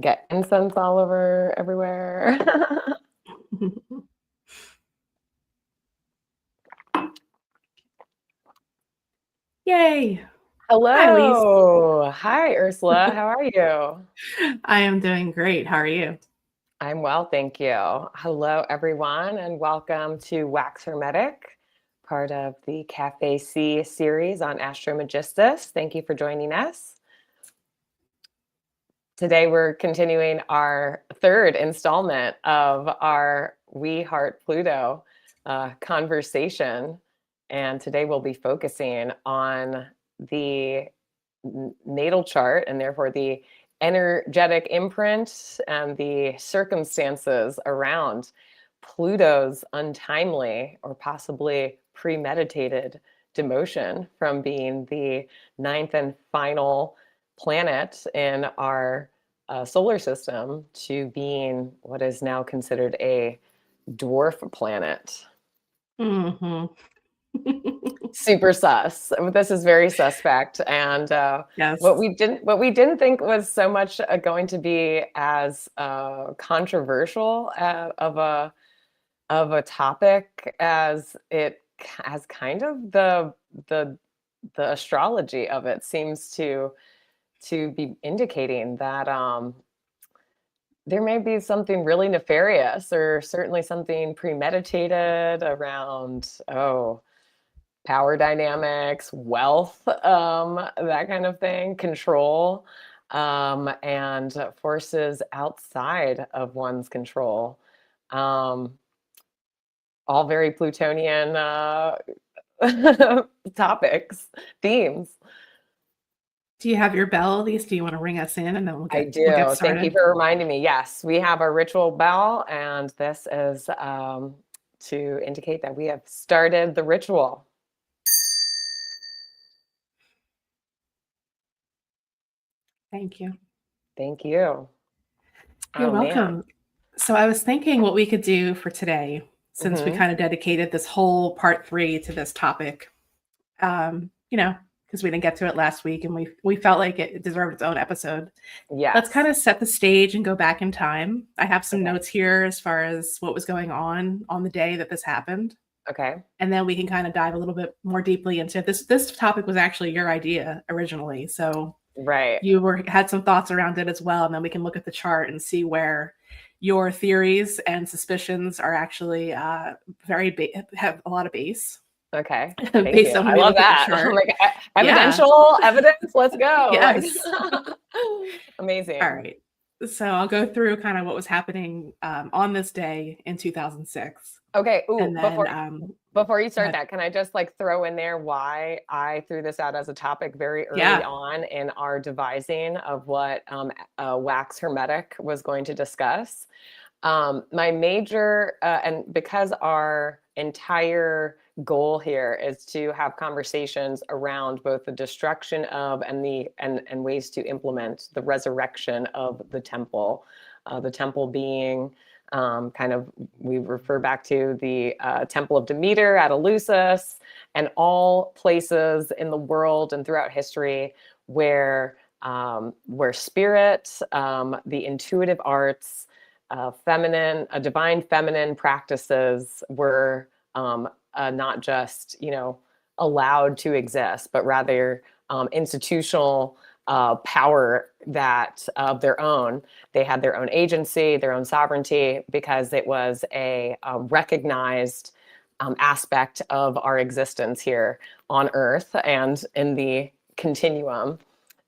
get incense all over everywhere. Yay. Hi, Elise. Hello. Hi, Ursula. How are you? I am doing great. How are you? I'm well, thank you. Hello, everyone, and welcome to Wax Hermetic, part of the Cafe C series on Astromagistus. Thank you for joining us. Today, we're continuing our third installment of our We Heart Pluto conversation. And today, we'll be focusing on the natal chart and therefore the energetic imprint and the circumstances around Pluto's untimely or possibly premeditated demotion from being the ninth and final planet in our solar system to being what is now considered a dwarf planet. hmm Super sus. This is very suspect, and what Yes. we didn't think was so much going to be as controversial of a topic as it as kind of the the astrology of it seems to be indicating that there may be something really nefarious or certainly something premeditated around power dynamics, wealth, that kind of thing, control, and forces outside of one's control. Um, all very Plutonian topics, themes. Do you have your bell, Elise? Do you want to ring us in and then I we'll get do. Thank you started? for reminding me. Yes, we have our ritual bell, and this is to indicate that we have started the ritual. Thank you. Thank you. You're Oh man. welcome. So I was thinking what we could do for today, since we Hmm. kind of dedicated this whole part 3 to this topic. You know, because we didn't get to it last week and we felt like it deserved its own episode. Let's kind Yes. of set the stage and go back in time. I have some Okay. notes here as far as what was going on the day that this happened. Okay. And then we can kind of dive a little bit more deeply into this topic was actually your idea originally, so Right. you had some thoughts around it as well, and then we can look at the chart and see where your theories and suspicions are actually have a lot of base Okay. Thank based you. on when I we love look at your that. I'm chart. like, Yeah. evidential evidence. Let's go. Like, Yes. All amazing. right, so I'll go through kind of what was happening on this day in 2006, Okay. Ooh, and then before you go start ahead. that, can I just like throw in there why I threw this out as a topic very early Yeah. on in our devising of what Wax Hermetic was going to discuss? My major, and because our entire goal here is to have conversations around both the destruction of and ways to implement the resurrection of the temple being kind of, we refer back to the Temple of Demeter at Eleusis, and all places in the world and throughout history where spirit, the intuitive arts, divine feminine practices were not just, allowed to exist, but rather institutional power that of their own. They had their own agency, their own sovereignty, because it was a recognized aspect of our existence here on Earth and in the continuum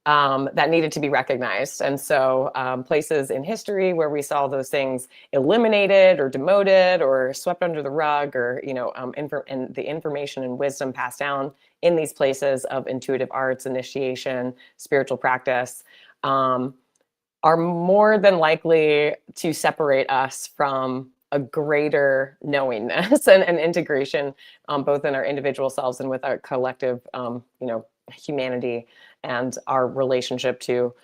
that needed to be recognized. And so places in history where we saw those things eliminated or demoted or swept under the rug, or, and the information and wisdom passed down in these places of intuitive arts, initiation, spiritual practice, are more than likely to separate us from a greater knowingness and integration, both in our individual selves and with our collective, humanity and our relationship to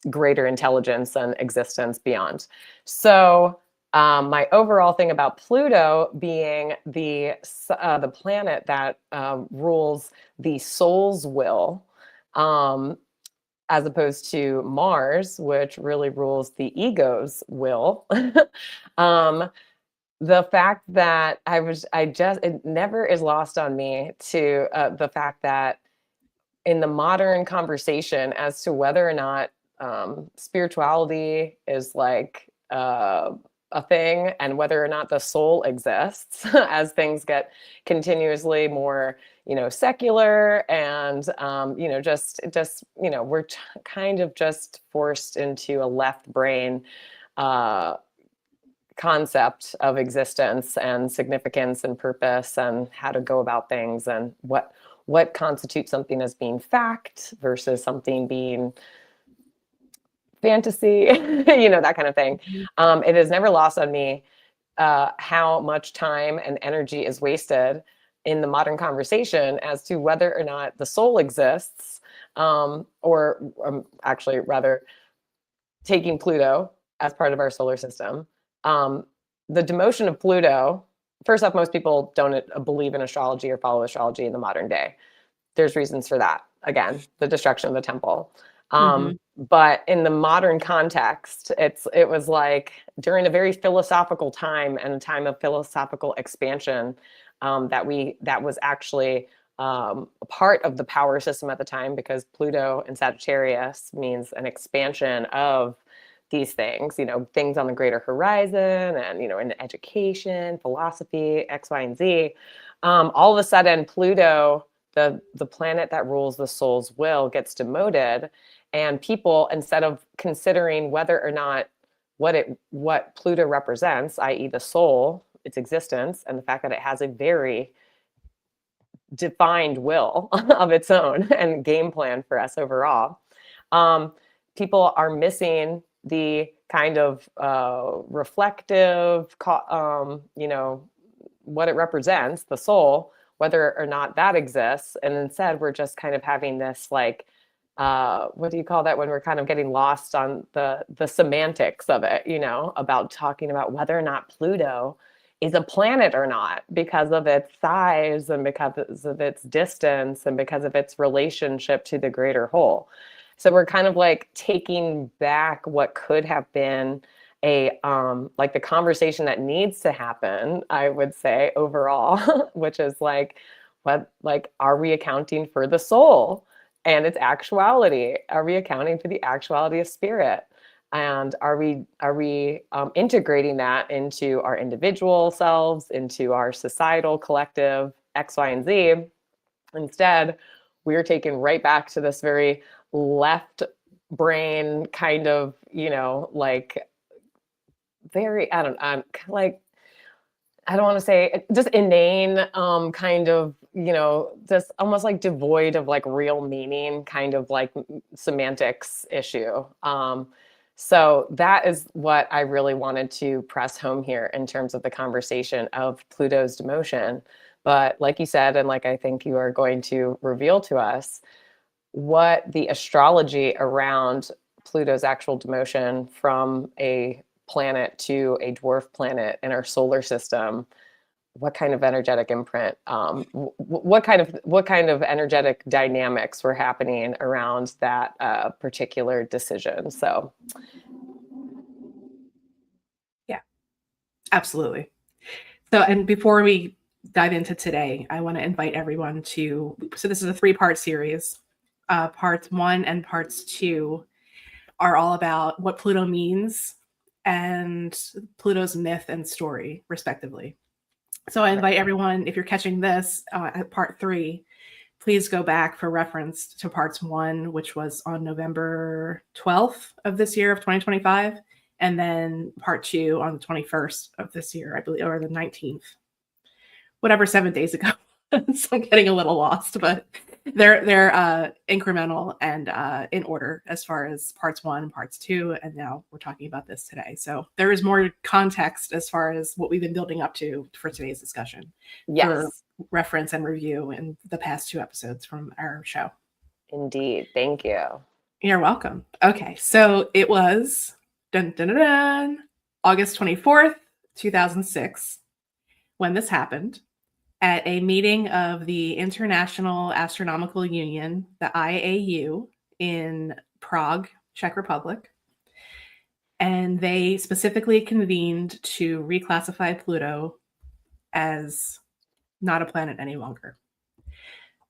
greater intelligence and existence beyond. So my overall thing about Pluto being the planet that rules the soul's will, um, as opposed to Mars, which really rules the ego's will. um, the fact that it never is lost on me to the fact that in the modern conversation as to whether or not spirituality is like a thing and whether or not the soul exists as things get continuously more, secular and, we're kind of just forced into a left brain uh, concept of existence and significance and purpose and how to go about things and what constitutes something as being fact versus something being fantasy, that kind of thing. It has never lost on me how much time and energy is wasted in the modern conversation as to whether or not the soul exists, or actually rather taking Pluto as part of our solar system. The demotion of Pluto, first off, most people don't believe in astrology or follow astrology in the modern day. There's reasons for that. Again, the destruction of the temple. But in the modern context, it was like during a very philosophical time and a time of philosophical expansion that was actually a part of the power system at the time, because Pluto in Sagittarius means an expansion of these things, things on the greater horizon and, in education, philosophy, X, Y, and Z. All of a sudden, Pluto, the planet that rules the soul's will, gets demoted, and people, instead of considering whether or not what Pluto represents, i.e. the soul, its existence, and the fact that it has a very defined will of its own and game plan for us overall, people are missing the kind of reflective, what it represents, the soul, whether or not that exists. And instead, we're just kind of having this like, what do you call that when we're kind of getting lost on the semantics of it, about talking about whether or not Pluto is a planet or not because of its size and because of its distance and because of its relationship to the greater whole. So we're kind of like taking back what could have been like the conversation that needs to happen, I would say overall, which is like, are we accounting for the soul and its actuality? Are we accounting for the actuality of spirit? And are we integrating that into our individual selves, into our societal collective X, Y, and Z? Instead, we're taken right back to this very left brain kind of, like very, I don't want to say just inane, kind of, just almost like devoid of like real meaning, kind of like semantics issue. So that is what I really wanted to press home here in terms of the conversation of Pluto's demotion. But like you said, and like I think you are going to reveal to us, what the astrology around Pluto's actual demotion from a planet to a dwarf planet in our solar system, what kind of energetic imprint, what kind of energetic dynamics were happening around that particular decision. So Yeah, absolutely. So, and before we dive into today, I want to invite everyone so this is a 3-part series. Parts 1 and parts 2 are all about what Pluto means and Pluto's myth and story, respectively. So I invite everyone, if you're catching this at part 3, please go back for reference to parts 1, which was on November 12th of this year of 2025, and then part 2 on the 21st of this year, I believe, or the 19th, whatever, 7 days ago. So I'm getting a little lost, but they're incremental and in order as far as parts 1 and parts 2, and now we're talking about this today. So there is more context as far as what we've been building up to for today's discussion. yes, for reference and review in the past 2 episodes from our show. Indeed. Thank you. You're welcome. Okay, so it was August 24th, 2006, when this happened, at a meeting of the International Astronomical Union, the IAU, in Prague, Czech Republic. And they specifically convened to reclassify Pluto as not a planet any longer.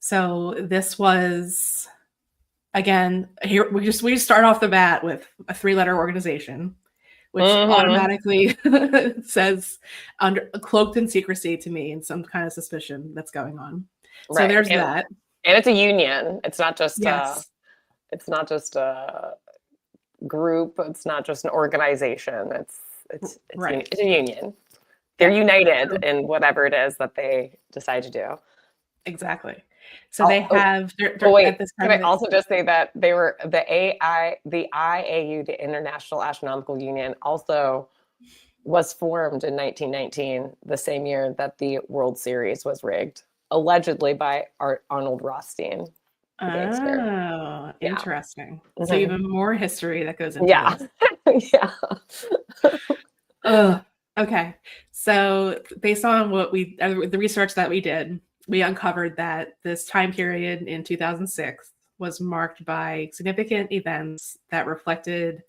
So this was, again, here we just start off the bat with a 3-letter organization, which automatically says cloaked in secrecy to me and some kind of suspicion that's going on. So there's that. And it's a union. It's not just yes. A group. It's not just an organization. It's a union. They're united in whatever it is that they decide to do. Exactly. So they have. Wait, can I also just say that they were the IAU, the International Astronomical Union, also was formed in 1919, the same year that the World Series was rigged, allegedly by Arnold Rothstein. Oh, interesting. Yeah. So even more history that goes into this. Yeah. Okay. So based on what the research that we did, we uncovered that this time period in 2006 was marked by significant events that reflected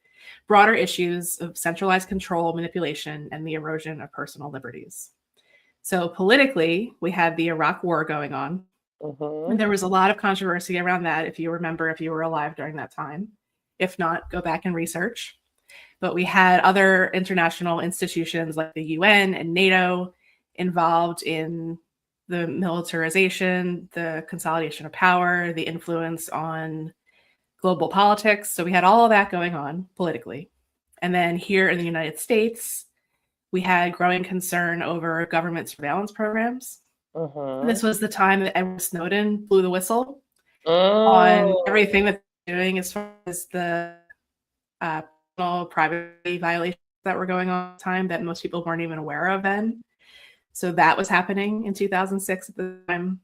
broader issues of centralized control, manipulation, and the erosion of personal liberties. So politically, we had the Iraq War going on. There was a lot of controversy around that, if you remember, if you were alive during that time. If not, go back and research. But we had other international institutions like the UN and NATO involved in the militarization, the consolidation of power, the influence on global politics. So we had all of that going on politically. And then here in the United States, we had growing concern over government surveillance programs. This was the time that Edward Snowden blew the whistle on everything that they're doing as far as the privacy violations that were going on at the time that most people weren't even aware of then. So that was happening in 2006 at the time.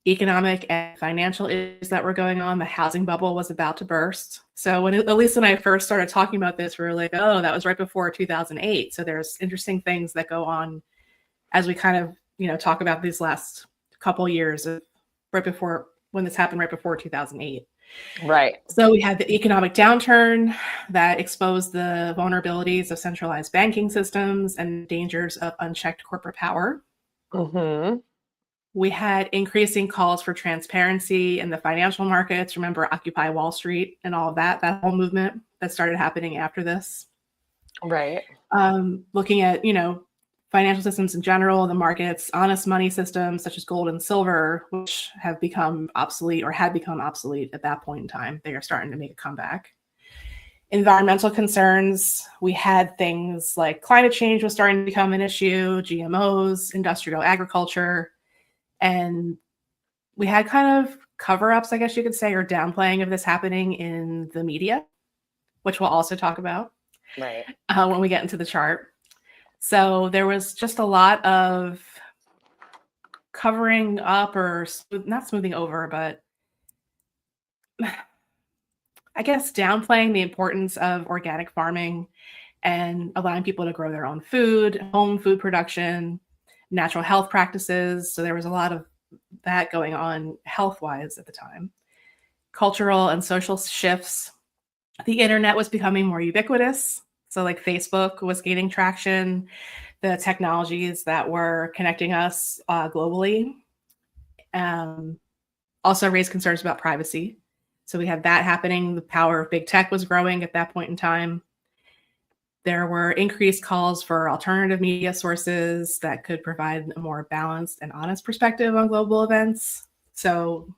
Economic and financial issues that were going on. The housing bubble was about to burst. So when Elise and I first started talking about this, we were like, oh, that was right before 2008. So there's interesting things that go on as we kind of, talk about these last couple years of right before when this happened, right before 2008. Right. So we had the economic downturn that exposed the vulnerabilities of centralized banking systems and dangers of unchecked corporate power. We had increasing calls for transparency in the financial markets. Remember Occupy Wall Street and all of that whole movement that started happening after this. Right. Looking at, financial systems in general, the markets, honest money systems such as gold and silver, which have become obsolete or had become obsolete at that point in time. They are starting to make a comeback. Environmental concerns, we had things like climate change was starting to become an issue, GMOs, industrial agriculture, and we had kind of cover-ups, I guess you could say, or downplaying of this happening in the media, which we'll also talk about when we get into the chart. So there was just a lot of covering up or not smoothing over, but I guess downplaying the importance of organic farming and allowing people to grow their own food, home food production, natural health practices. So there was a lot of that going on health-wise at the time. Cultural and social shifts. The internet was becoming more ubiquitous. So like Facebook was gaining traction, the technologies that were connecting us globally also raised concerns about privacy. So we had that happening. The power of big tech was growing at that point in time. There were increased calls for alternative media sources that could provide a more balanced and honest perspective on global events. So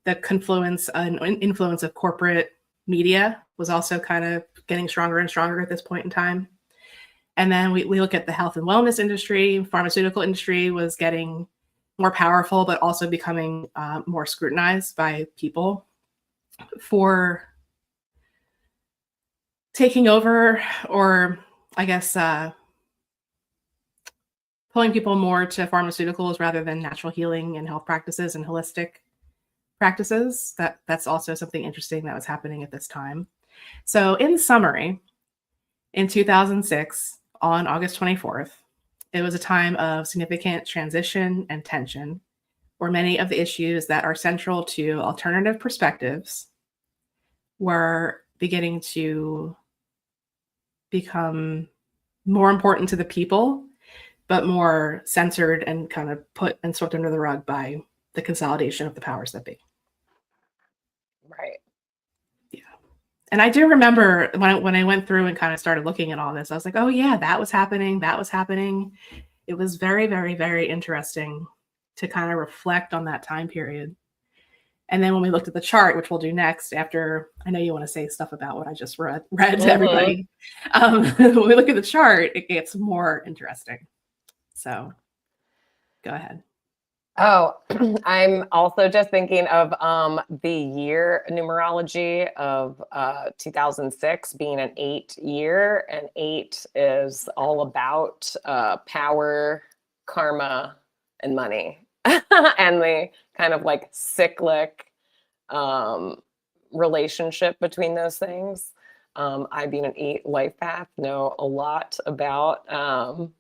the confluence and influence of corporate media was also kind of getting stronger and stronger at this point in time. And then we look at the health and wellness industry. Pharmaceutical industry was getting more powerful, but also becoming more scrutinized by people for taking over, or I guess pulling people more to pharmaceuticals rather than natural healing and health practices and holistic practices. That's also something interesting that was happening at this time. So in summary, in 2006, on August 24th, it was a time of significant transition and tension, where many of the issues that are central to alternative perspectives were beginning to become more important to the people, but more censored and kind of put and swept under the rug by the consolidation of the powers that be. Right. Yeah. And I do remember when I went through and kind of started looking at all this, I was like, oh yeah, that was happening. That was happening. It was very, very, very interesting to kind of reflect on that time period. And then when we looked at the chart, which we'll do next, after I know you want to say stuff about what I just read to everybody. When we look at the chart, it gets more interesting. So go ahead. Oh, I'm also just thinking of the year numerology of 2006 being an 8 year, and 8 is all about power, karma, and money, and the kind of like cyclic relationship between those things. I, being an 8 life path, know a lot about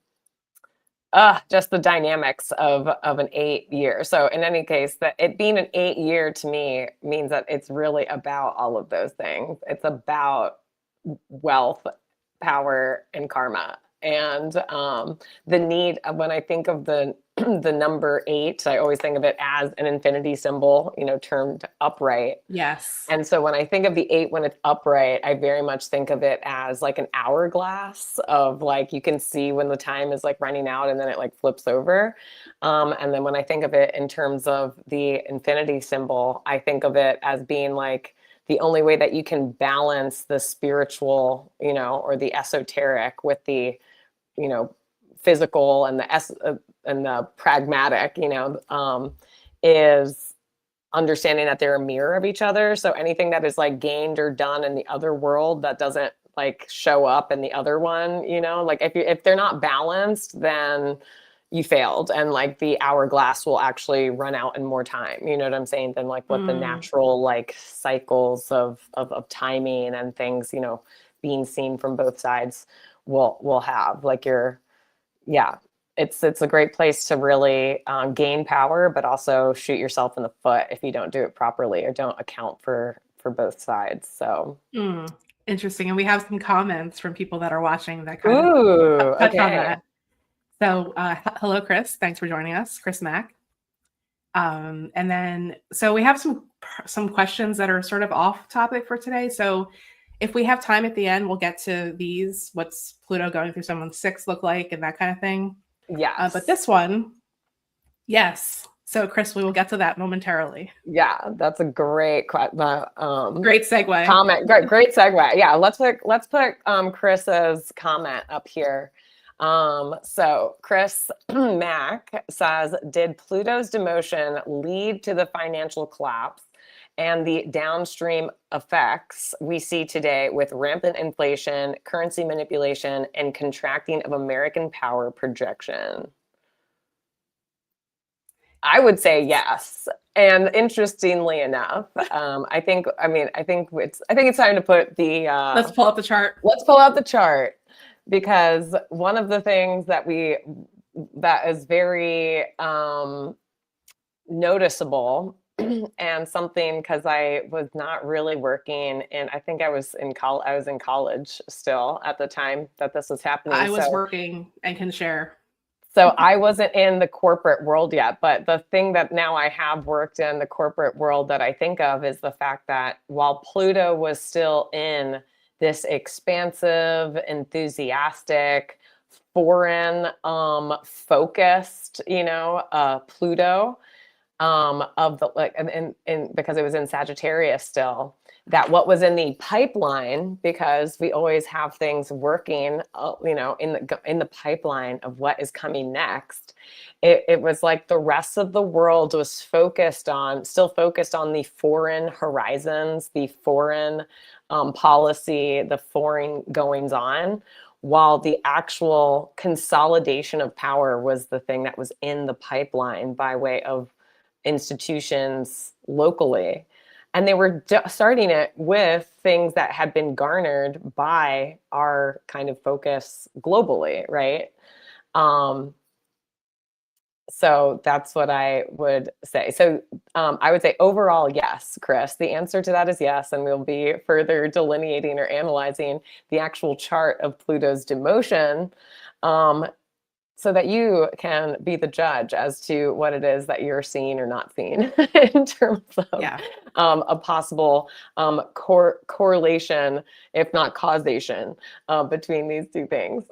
just the dynamics of an 8 year. So in any case, that it being an 8 year to me means that it's really about all of those things. It's about wealth, power, and karma. And the need, when I think of the the number 8, I always think of it as an infinity symbol, termed upright. Yes. And so when I think of the 8 when it's upright, I very much think of it as like an hourglass of like, you can see when the time is like running out and then it like flips over. And then when I think of it in terms of the infinity symbol, I think of it as being like the only way that you can balance the spiritual, or the esoteric with the, physical and the pragmatic, is understanding that they're a mirror of each other. So anything that is like gained or done in the other world that doesn't like show up in the other one, like if they're not balanced, then you failed, and like the hourglass will actually run out in more time. You know what I'm saying? Than like what the natural like cycles of timing and things, being seen from both sides will have. Like it's a great place to really gain power, but also shoot yourself in the foot if you don't do it properly or don't account for both sides. So interesting. And we have some comments from people that are watching that kind of touch on that. So hello, Chris. Thanks for joining us, Chris Mack. And then, so we have some questions that are sort of off topic for today. So if we have time at the end, we'll get to these. What's Pluto going through someone's 6 look like and that kind of thing. Yeah. But this one, yes. So Chris, we will get to that momentarily. Yeah, that's a great great segue. Comment. Great segue. Yeah, let's put Chris's comment up here. So Chris Mack says, did Pluto's demotion lead to the financial collapse and the downstream effects we see today with rampant inflation, currency manipulation, and contracting of American power projection? I would say yes. And interestingly enough, I think it's time to put the let's pull up the chart. Let's pull out the chart, because one of the things that is very noticeable and something, because I was not really working, and I think I was in college still at the time that this was happening. I was working and can share. So I wasn't in the corporate world yet, but the thing that now I have worked in the corporate world that I think of is the fact that while Pluto was still in this expansive, enthusiastic, foreign focused, Pluto of the like, and because it was in Sagittarius still, that what was in the pipeline, because we always have things working, in the pipeline of what is coming next. It was like the rest of the world was still focused on the foreign horizons, the foreign policy, the foreign goings on, while the actual consolidation of power was the thing that was in the pipeline by way of institutions locally. And they were starting it with things that had been garnered by our kind of focus globally, right? So that's what I would say. So I would say overall, yes, Chris. The answer to that is yes. And we'll be further delineating or analyzing the actual chart of Pluto's demotion, um, so that you can be the judge as to what it is that you're seeing or not seeing in terms of Yeah. a possible correlation, if not causation, between these two things.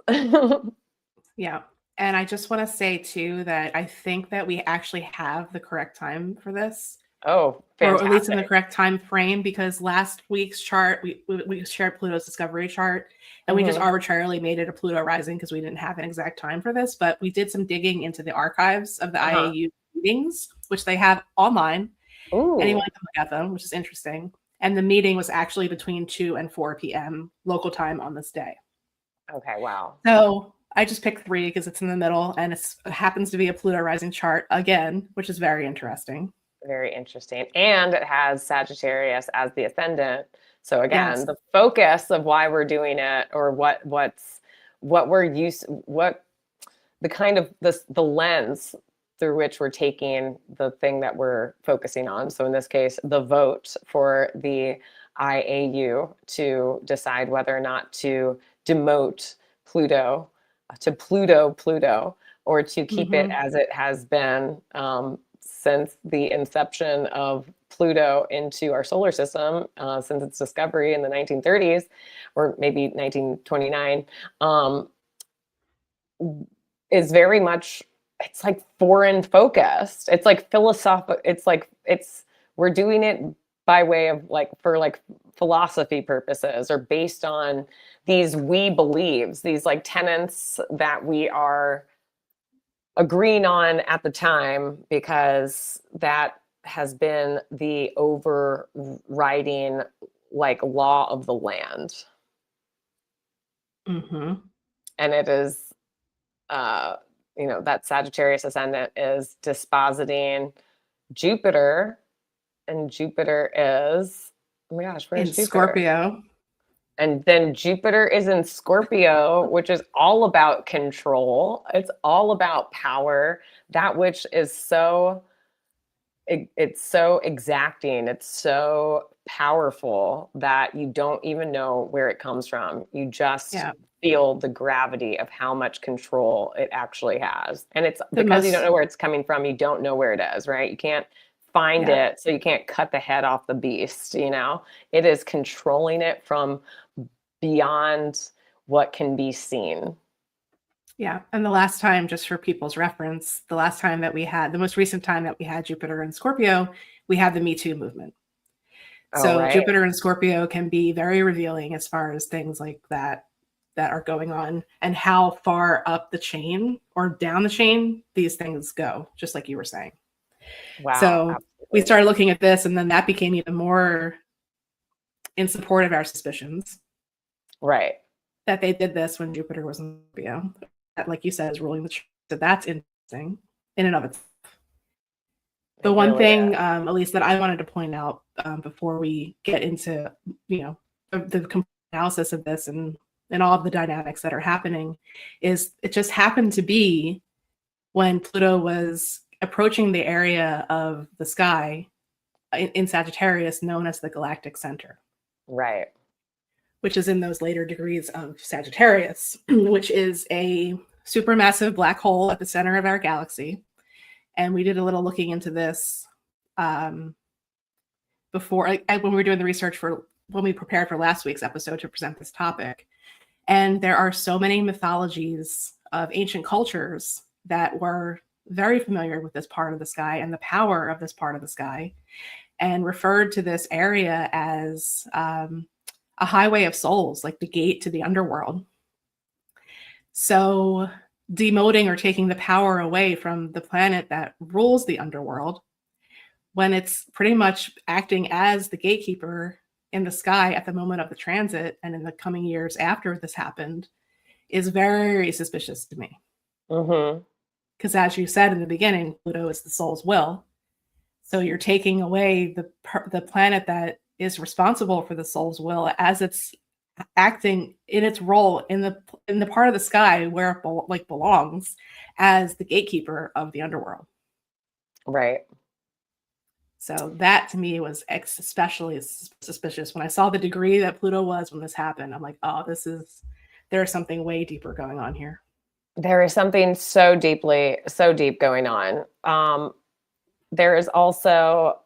Yeah. And I just want to say too that I think that we actually have the correct time for this, Oh, or at least in the fantastic. correct time frame, because last week's chart, we shared Pluto's discovery chart, and we just Mhm. arbitrarily made it a Pluto rising because we didn't have an exact time for this. But we did some digging into the archives of the Uh-huh. IAU meetings, which they have online. Anyone Ooh. can look at them, which is interesting. And the meeting was actually between 2 and 4 p.m. local time on this day. Okay, wow. So I just picked 3 because it's in the middle, and it happens to be a Pluto rising chart again, which is very interesting. Very interesting. And it has Sagittarius as the ascendant. So Yes. again, the focus of why we're doing it, or what we're used, what the kind of the lens through which we're taking the thing that we're focusing on. So in this case, the vote for the IAU to decide whether or not to demote Pluto to Pluto, or to keep it Mm-hmm. as it has been since the inception of Pluto into our solar system, since its discovery in the 1930s, or maybe 1929. Is very much, it's like foreign focused. It's like philosophical. It's we're doing it by way of like for like philosophy purposes, or based on these we believes, these like tenets that we are agreeing on at the time, because that has been the overriding like law of the land. Mm-hmm. And it is uh, that Sagittarius ascendant is dispositing Jupiter, and Jupiter is, oh my gosh, In where's Jupiter? Scorpio. And then Jupiter is in Scorpio, which is all about control. It's all about power, that which is it's so exacting, it's so powerful that you don't even know where it comes from. You just Yeah. feel the gravity of how much control it actually has. And it's The because you don't most, know where it's coming from, you don't know where it is, right? You can't find yeah. it, so you can't cut the head off the beast, you know? It is controlling it from beyond what can be seen. Yeah. And the last time, just for people's reference, the last time that we had, the most recent time that we had Jupiter in Scorpio, we had the Me Too movement. Oh, So right. Jupiter and Scorpio can be very revealing as far as things like that are going on, and how far up the chain or down the chain these things go, just like you were saying. Wow, So we absolutely. started looking at this, and then that became even more in support of our suspicions Right. that they did this when Jupiter was in Scorpio. That, like you said, is ruling the chart. So that's interesting in and of itself. The It one really thing, is. at least that I wanted to point out before we get into, the analysis of this and all of the dynamics that are happening, is it just happened to be when Pluto was approaching the area of the sky in Sagittarius known as the galactic center, Right. which is in those later degrees of Sagittarius, which is a supermassive black hole at the center of our galaxy. And we did a little looking into this um, before, when we were doing the research for when we prepared for last week's episode to present this topic. And there are so many mythologies of ancient cultures that were very familiar with this part of the sky and the power of this part of the sky, and referred to this area as a highway of souls, like the gate to the underworld. So, demoting or taking the power away from the planet that rules the underworld, when it's pretty much acting as the gatekeeper in the sky at the moment of the transit and in the coming years after this happened, is very suspicious to me. Mm-hmm. Because as you said in the beginning, Pluto is the soul's will. So you're taking away the planet that is responsible for the soul's will as it's acting in its role in the part of the sky where it belongs as the gatekeeper of the underworld. Right. So that to me was especially suspicious when I saw the degree that Pluto was when this happened. I'm like, oh, there's something way deeper going on here. There is something so deep going on. There is also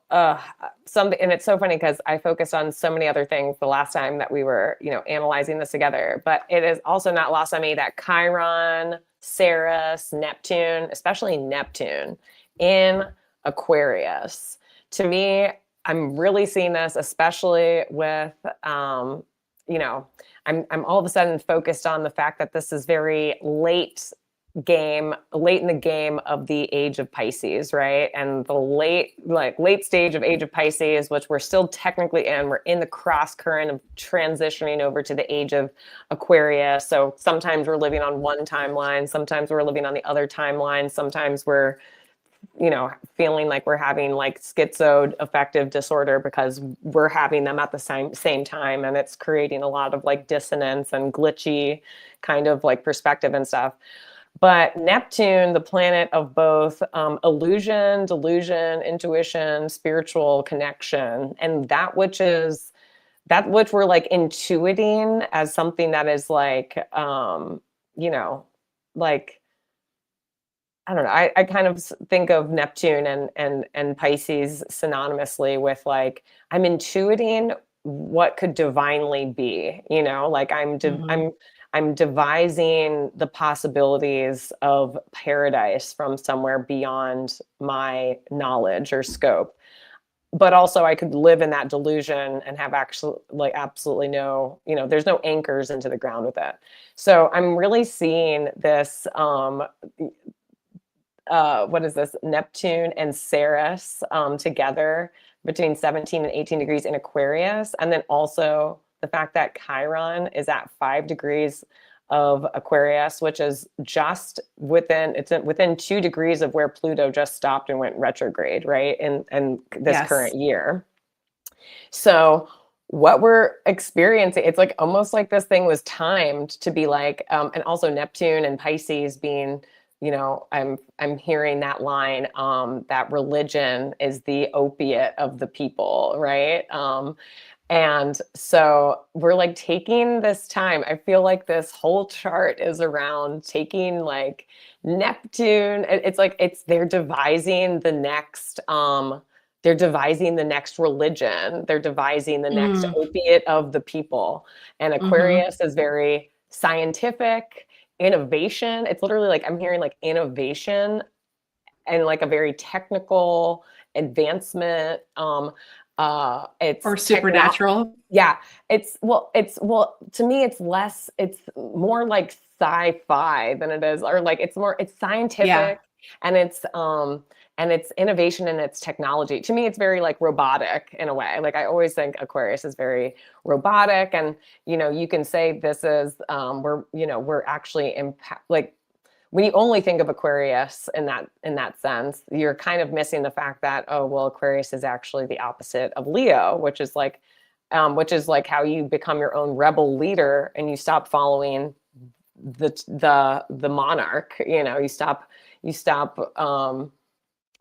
something, and it's so funny because I focused on so many other things the last time that we were, analyzing this together. But it is also not lost on me that Chiron, Ceres, Neptune, especially Neptune in Aquarius. To me, I'm really seeing this, especially with, I'm all of a sudden focused on the fact that this is very late in the game of the age of Pisces, right? And the late stage of age of Pisces, which we're still technically in, we're in the cross current of transitioning over to the age of Aquarius. So sometimes we're living on one timeline, sometimes we're living on the other timeline, sometimes we're feeling like we're having like schizoaffective disorder because we're having them at the same time, and it's creating a lot of like dissonance and glitchy kind of like perspective and stuff. But Neptune, the planet of both illusion, delusion, intuition, spiritual connection, and that which we're like intuiting as something that is like, like, I don't know. I kind of think of Neptune and Pisces synonymously with like, I'm intuiting what could divinely be, like I'm devising the possibilities of paradise from somewhere beyond my knowledge or scope. But also I could live in that delusion and have actually like absolutely no, there's no anchors into the ground with it. So I'm really seeing this what is this, Neptune and Ceres together between 17 and 18 degrees in Aquarius. And then also the fact that Chiron is at 5 degrees of Aquarius, which is just within 2 degrees of where Pluto just stopped and went retrograde, right? In this current year. So what we're experiencing, it's like almost like this thing was timed to be like, and also Neptune and Pisces being, I'm hearing that line, that religion is the opiate of the people, right? And so we're like taking this time. I feel like this whole chart is around taking like Neptune. It's like they're devising the next religion. They're devising the next opiate of the people. And Aquarius is very scientific, innovation. It's literally like I'm hearing like innovation and like a very technical advancement. It's or supernatural. It's to me it's more like sci-fi than it is, or like it's scientific, and it's innovation and it's technology. To me, it's very like robotic in a way. Like I always think Aquarius is very robotic, and you can say this is we're actually like when you only think of Aquarius in that sense, you're kind of missing the fact that, oh, well, Aquarius is actually the opposite of Leo, which is like how you become your own rebel leader and you stop following the monarch. You stop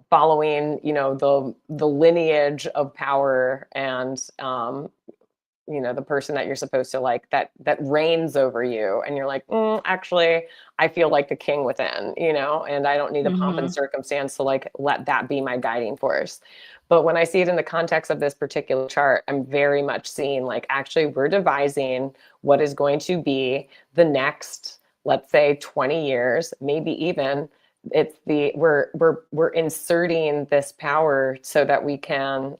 following the lineage of power and the person that you're supposed to like that reigns over you, and you're like, actually I feel like the king within, and I don't need the pomp and circumstance to like let that be my guiding force. But when I see it in the context of this particular chart, I'm very much seeing like actually we're devising what is going to be the next, let's say 20 years, maybe even we're inserting this power so that we can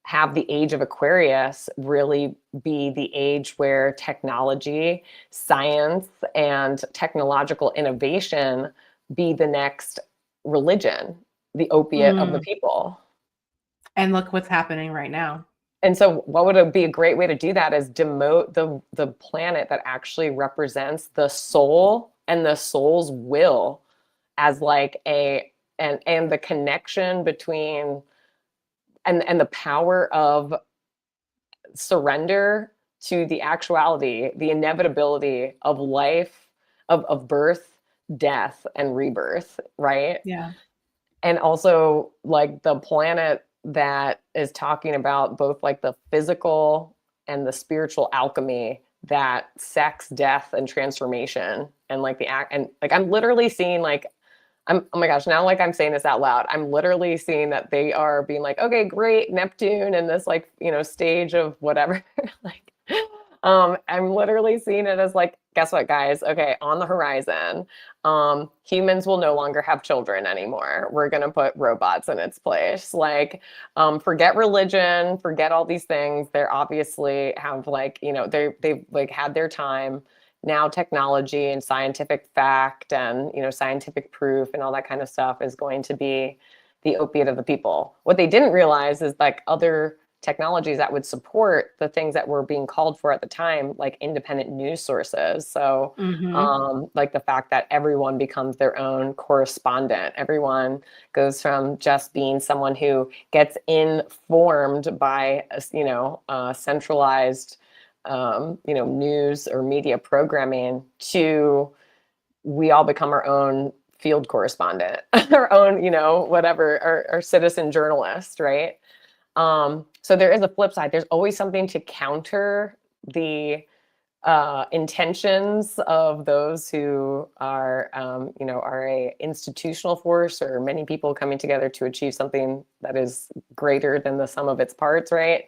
have the age of Aquarius really be the age where technology, science, and technological innovation be the next religion, the opiate of the people. And look what's happening right now. And so what would be a great way to do that is demote the planet that actually represents the soul and the soul's will as like and the connection between and the power of surrender to the actuality, the inevitability of life, of birth, death, and rebirth, right? Yeah. And also like the planet that is talking about both like the physical and the spiritual alchemy that sex, death, and transformation, and like the act, and like I'm literally seeing like oh my gosh, now like I'm saying this out loud, I'm literally seeing that they are being like, okay, great, Neptune and this like, stage of whatever. Like, I'm literally seeing it as like, guess what, guys? Okay, on the horizon, humans will no longer have children anymore. We're gonna put robots in its place. Like, forget religion, forget all these things. They're obviously have like, they've like had their time. Now technology and scientific fact and scientific proof and all that kind of stuff is going to be the opiate of the people. What they didn't realize is like other technologies that would support the things that were being called for at the time, like independent news sources. So like the fact that everyone becomes their own correspondent, everyone goes from just being someone who gets informed by centralized news or media programming to we all become our own field correspondent, our own, whatever, our citizen journalist, right? So there is a flip side. There's always something to counter the intentions of those who are, are a institutional force or many people coming together to achieve something that is greater than the sum of its parts, right?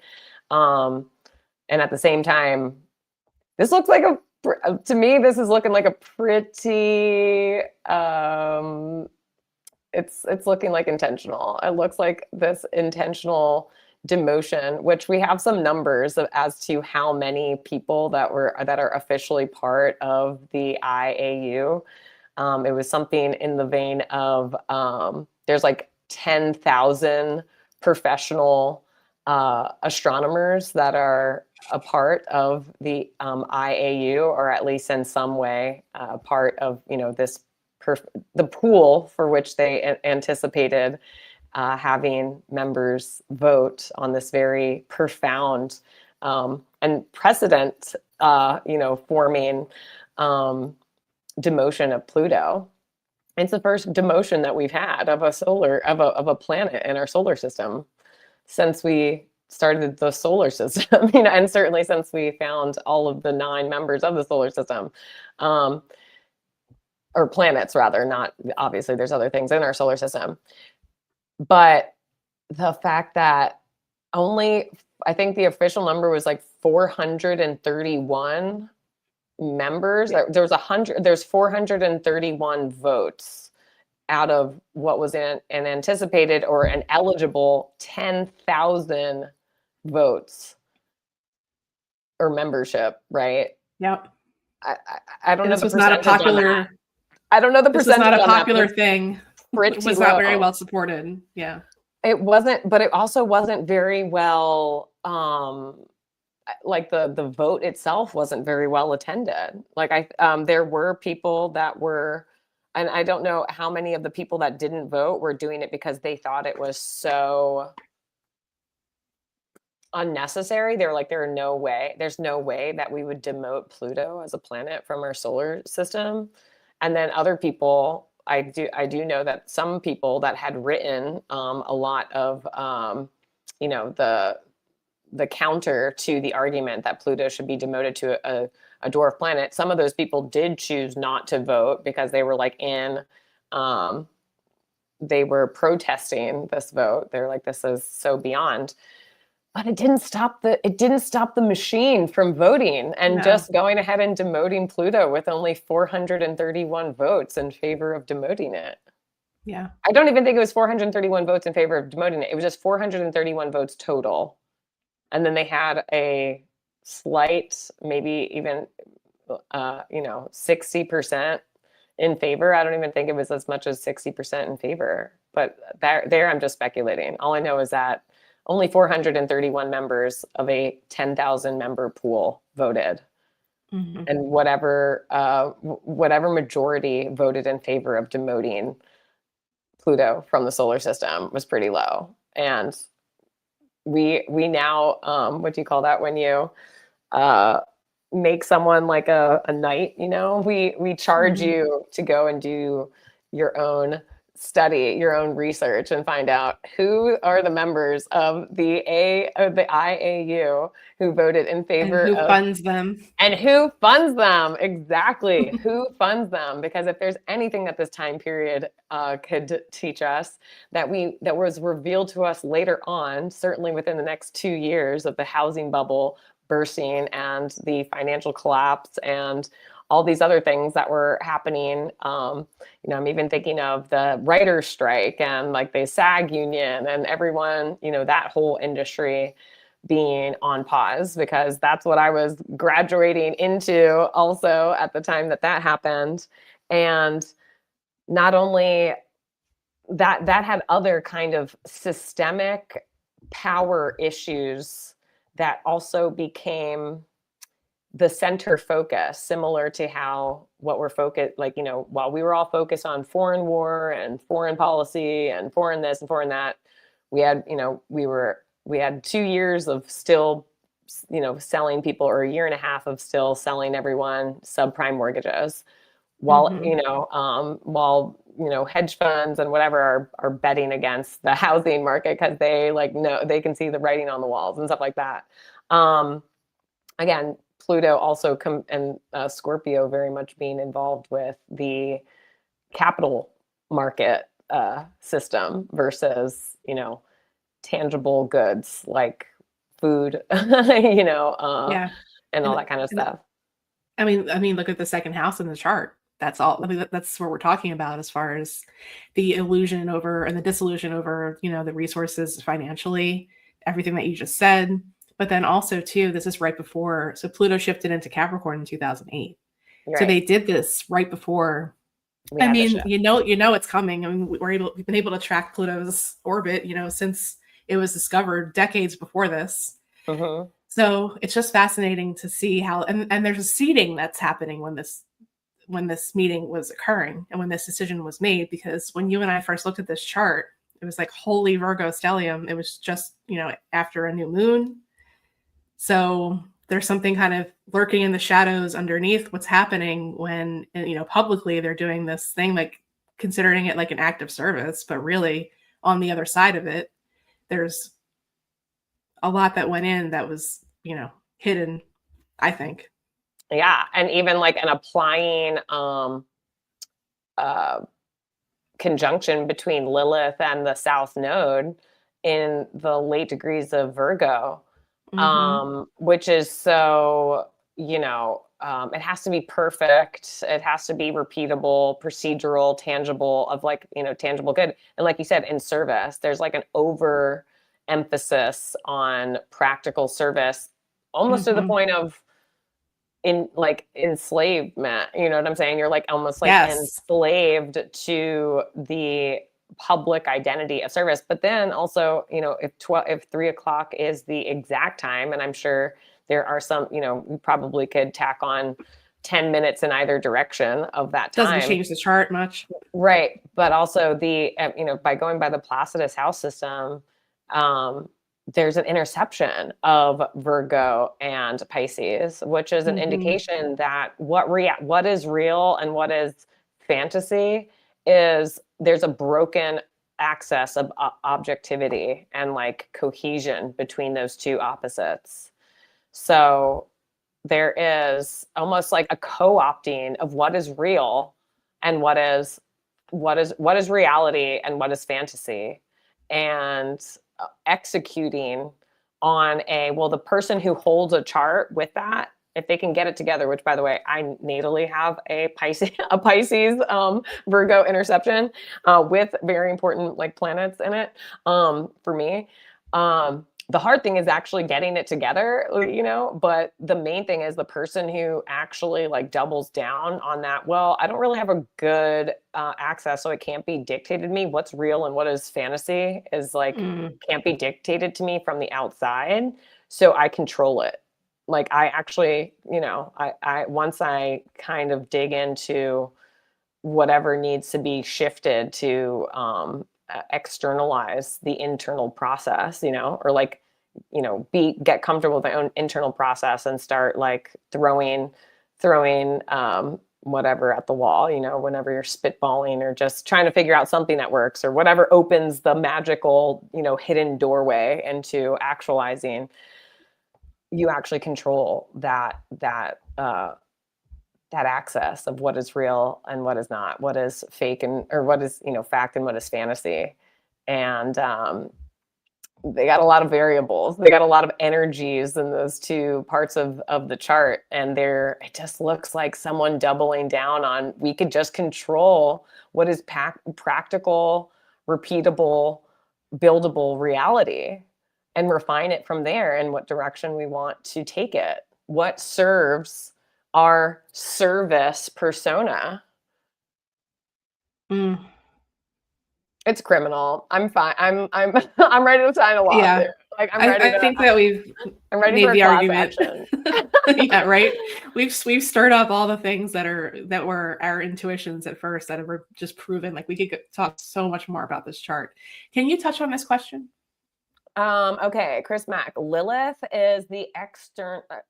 And at the same time, this looks like to me, this is looking like a pretty, it's looking like intentional. It looks like this intentional demotion, which we have some numbers as to how many people that are officially part of the IAU. It was something in the vein of there's like 10,000 professional astronomers that are a part of the IAU, or at least in some way part of this the pool for which they anticipated having members vote on this very profound and precedent forming demotion of Pluto. It's the first demotion that we've had of a planet in our solar system since we started the solar system, and certainly since we found all of the 9 members of the solar system, or planets rather, not obviously there's other things in our solar system. But the fact that I think the official number was like 431 members. There's 431 votes out of what was an anticipated or an eligible 10,000 votes or membership, right? Yep. I don't know. This was not a popular. I don't know the percentage. This was not a popular thing. It was not very well supported. Yeah. It wasn't, but it also wasn't very well. Like the vote itself wasn't very well attended. Like there were people that were. And I don't know how many of the people that didn't vote were doing it because they thought it was so unnecessary. They were like, there's no way that we would demote Pluto as a planet from our solar system. And then other people, I do know that some people that had written a lot of, the counter to the argument that Pluto should be demoted to a dwarf planet. Some of those people did choose not to vote because they were like they were protesting this vote. They're like, this is so beyond. But it didn't stop the machine from voting and just going ahead and demoting Pluto with only 431 votes in favor of demoting it. Yeah. I don't even think it was 431 votes in favor of demoting it. It was just 431 votes total. And then they had a slight, maybe even, 60% in favor. I don't even think it was as much as 60% in favor. But there I'm just speculating. All I know is that only 431 members of a 10,000 member pool voted. Mm-hmm. And whatever majority voted in favor of demoting Pluto from the solar system was pretty low. And we now, what do you call that when you uh, make someone like a knight, you know? We charge Mhm. you to go and do your own study, your own research, and find out who are the members of the IAU who voted in And favor who of funds them? and who funds them? Exactly. Who funds them? Because if there's anything that this time period could teach us that was revealed to us later on, certainly within the next 2 years of the housing bubble bursting and the financial collapse and all these other things that were happening. I'm even thinking of the writer's strike and like the SAG union and everyone, that whole industry being on pause because that's what I was graduating into also at the time that happened. And not only that had other kind of systemic power issues that also became the center focus, similar to how what we're focused, like, while we were all focused on foreign war and foreign policy and foreign this and foreign that, we had, we had 2 years of still, selling people, or a year and a half of still selling everyone subprime mortgages while, Mhm. hedge funds and whatever are betting against the housing market because they like know they can see the writing on the walls and stuff like that. Um, Again, Pluto also and Scorpio very much being involved with the capital market system versus tangible goods like food, Yeah. and all And that kind of and stuff. I mean, look at the second house in the chart. That's all. I mean, that's what we're talking about as far as the illusion over and the disillusion over, the resources financially, everything that you just said. But then also too, this is right before. So Pluto shifted into Capricorn in 2008. So Right. they did this right before. We I had the mean, shift. it's coming. I mean, we've been able to track Pluto's orbit, since it was discovered decades before this. Hmm. So it's just fascinating to see how, and there's a seeding that's happening when this meeting was occurring and when this decision was made. Because when you and I first looked at this chart, it was like holy Virgo stellium. It was just after a new moon. So there's something kind of lurking in the shadows underneath what's happening when publicly they're doing this thing, like considering it like an act of service, but really on the other side of it, there's a lot that went in that was hidden, I think. Yeah, and even like an applying uh, conjunction between Lilith and the South Node in the late degrees of Virgo, Mm-hmm. which is so, it has to be perfect. It has to be repeatable, procedural, tangible, of like, tangible good. And like you said, in service, there's like an over emphasis on practical service, almost to the Mm-hmm. point of in like enslavement. You know what I'm saying? You're like almost like Yes. enslaved to the public identity of service. But then also, if 3 o'clock is the exact time, and I'm sure there are some, we probably could tack on 10 minutes in either direction of that Doesn't time. change the chart much. Right. But also by going by the Placidus house system, um, there's an interception of Virgo and Pisces, which is an Mm-hmm. indication that what is real and what is fantasy is there's a broken access of objectivity and like cohesion between those two opposites. So there is almost like a co-opting of what is real and what is reality and what is fantasy, and executing on the person who holds a chart with that, if they can get it together, which by the way, I natally have a Pisces a Pisces Virgo interception with very important like planets in it, for me. The hard thing is actually getting it together, but the main thing is the person who actually like doubles down on that. Well, I don't really have a good access, so it can't be dictated to me. What's real and what is fantasy is like Mm. can't be dictated to me from the outside, so I control it. Like I actually, I once I kind of dig into whatever needs to be shifted to externalize the internal process, or like get comfortable with my own internal process and start like throwing whatever at the wall, whenever you're spitballing or just trying to figure out something that works or whatever opens the magical, hidden doorway into actualizing. You actually control that access of what is real and what is not, what is fake or what is, fact and what is fantasy. And they got a lot of variables. They got a lot of energies in those two parts of the chart. And it just looks like someone doubling down on, we could just control what is practical, repeatable, buildable reality and refine it from there in what direction we want to take it. What serves our service persona. It's criminal. I'm fine. I'm I'm ready to sign a lawsuit. Like I'm ready. I think that I'm ready made for the argument. Yeah, right. We've stirred up all the things that were our intuitions at first that were just proven. Like we could talk so much more about this chart. Can you touch on this question? Okay, Chris Mack. Lilith is the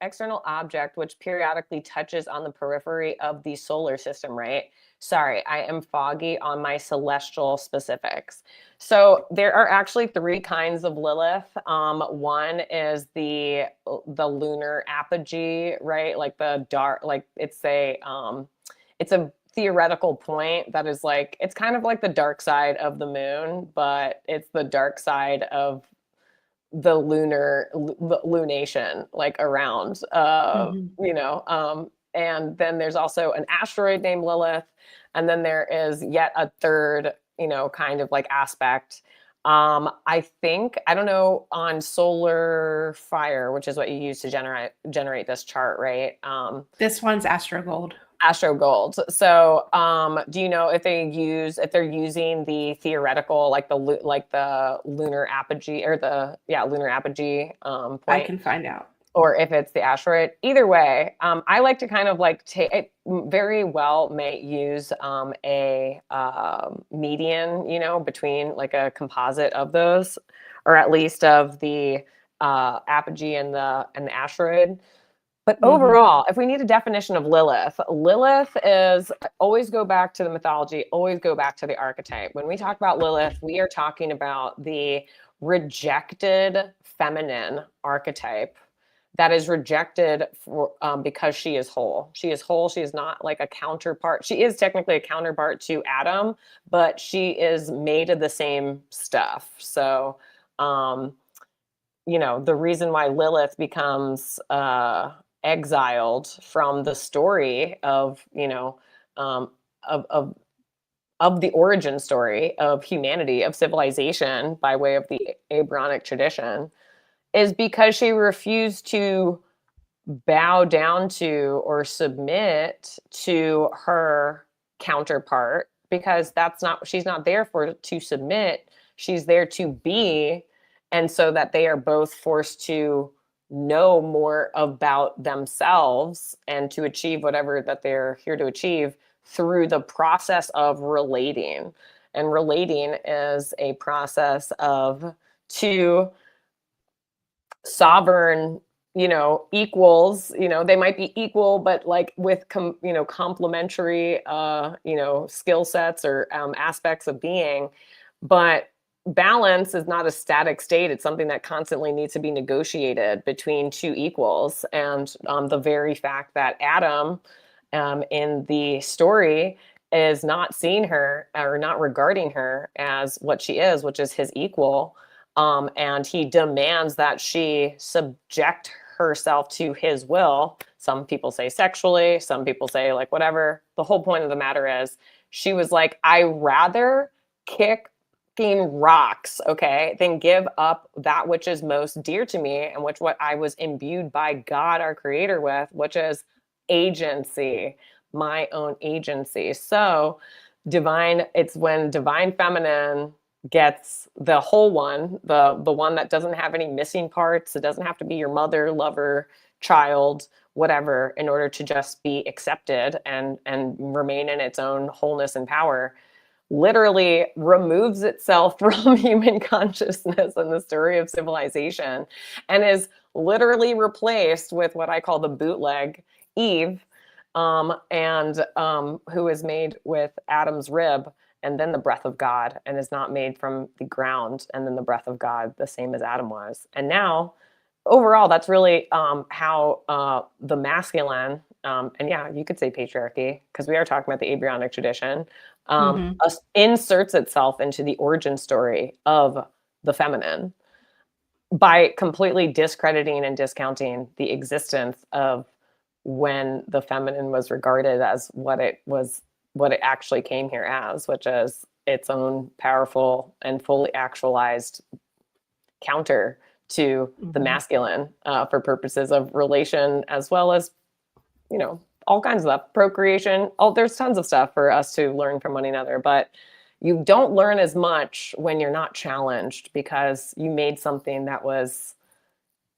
external object which periodically touches on the periphery of the solar system, right? Sorry, I am foggy on my celestial specifics. So there are actually 3 kinds of Lilith. One is the lunar apogee, right? Like the dark, like it's a theoretical point that is like, it's kind of like the dark side of the moon, but it's the dark side of the lunation, like around, and then there's also an asteroid named Lilith. And then there is yet a third, kind of like aspect. I think, I don't know, on solar fire, which is what you use to generate this chart, right? This one's Astro Gold. Astro Gold. So, do you know if they're using the theoretical, like the lunar apogee or lunar apogee point? I can find out. Or if it's the asteroid. Either way, I like to kind of like take it very well may use a median, between like a composite of those, or at least of the apogee and the asteroid. But overall, if we need a definition of Lilith is, always go back to the mythology, always go back to the archetype. When we talk about Lilith, we are talking about the rejected feminine archetype that is rejected because she is whole. She is whole. She is not like a counterpart. She is technically a counterpart to Adam, but she is made of the same stuff. So, the reason why Lilith becomes exiled from the story of the origin story of humanity, of civilization by way of the Abrahamic tradition, is because she refused to bow down to or submit to her counterpart, because she's not there to submit, she's there to be. And so that they are both forced to know more about themselves and to achieve whatever that they're here to achieve through the process of relating. And relating is a process of 2 sovereign, equals, they might be equal, but like with, complementary, skill sets or aspects of being. But balance is not a static state. It's something that constantly needs to be negotiated between 2 equals. And the very fact that Adam in the story is not seeing her or not regarding her as what she is, which is his equal. And he demands that she subject herself to his will. Some people say sexually, some people say like whatever. The whole point of the matter is she was like, I rather kick rocks, okay, then give up that which is most dear to me and what I was imbued by God, our creator, with, which is agency, my own agency. So it's when divine feminine gets the whole one, the one that doesn't have any missing parts. It doesn't have to be your mother, lover, child, whatever, in order to just be accepted and remain in its own wholeness and power. literally removes itself from human consciousness and the story of civilization, and is literally replaced with what I call the bootleg Eve, and who is made with Adam's rib and then the breath of God, and is not made from the ground and then the breath of God, the same as Adam was. And now, overall, that's really how the masculine, and yeah, you could say patriarchy, because we are talking about the Abrahamic tradition, inserts itself into the origin story of the feminine by completely discrediting and discounting the existence of when the feminine was regarded as what it actually came here as, which is its own powerful and fully actualized counter to the masculine, for purposes of relation, as well as, all kinds of stuff, procreation. There's tons of stuff for us to learn from one another, but you don't learn as much when you're not challenged, because you made something that was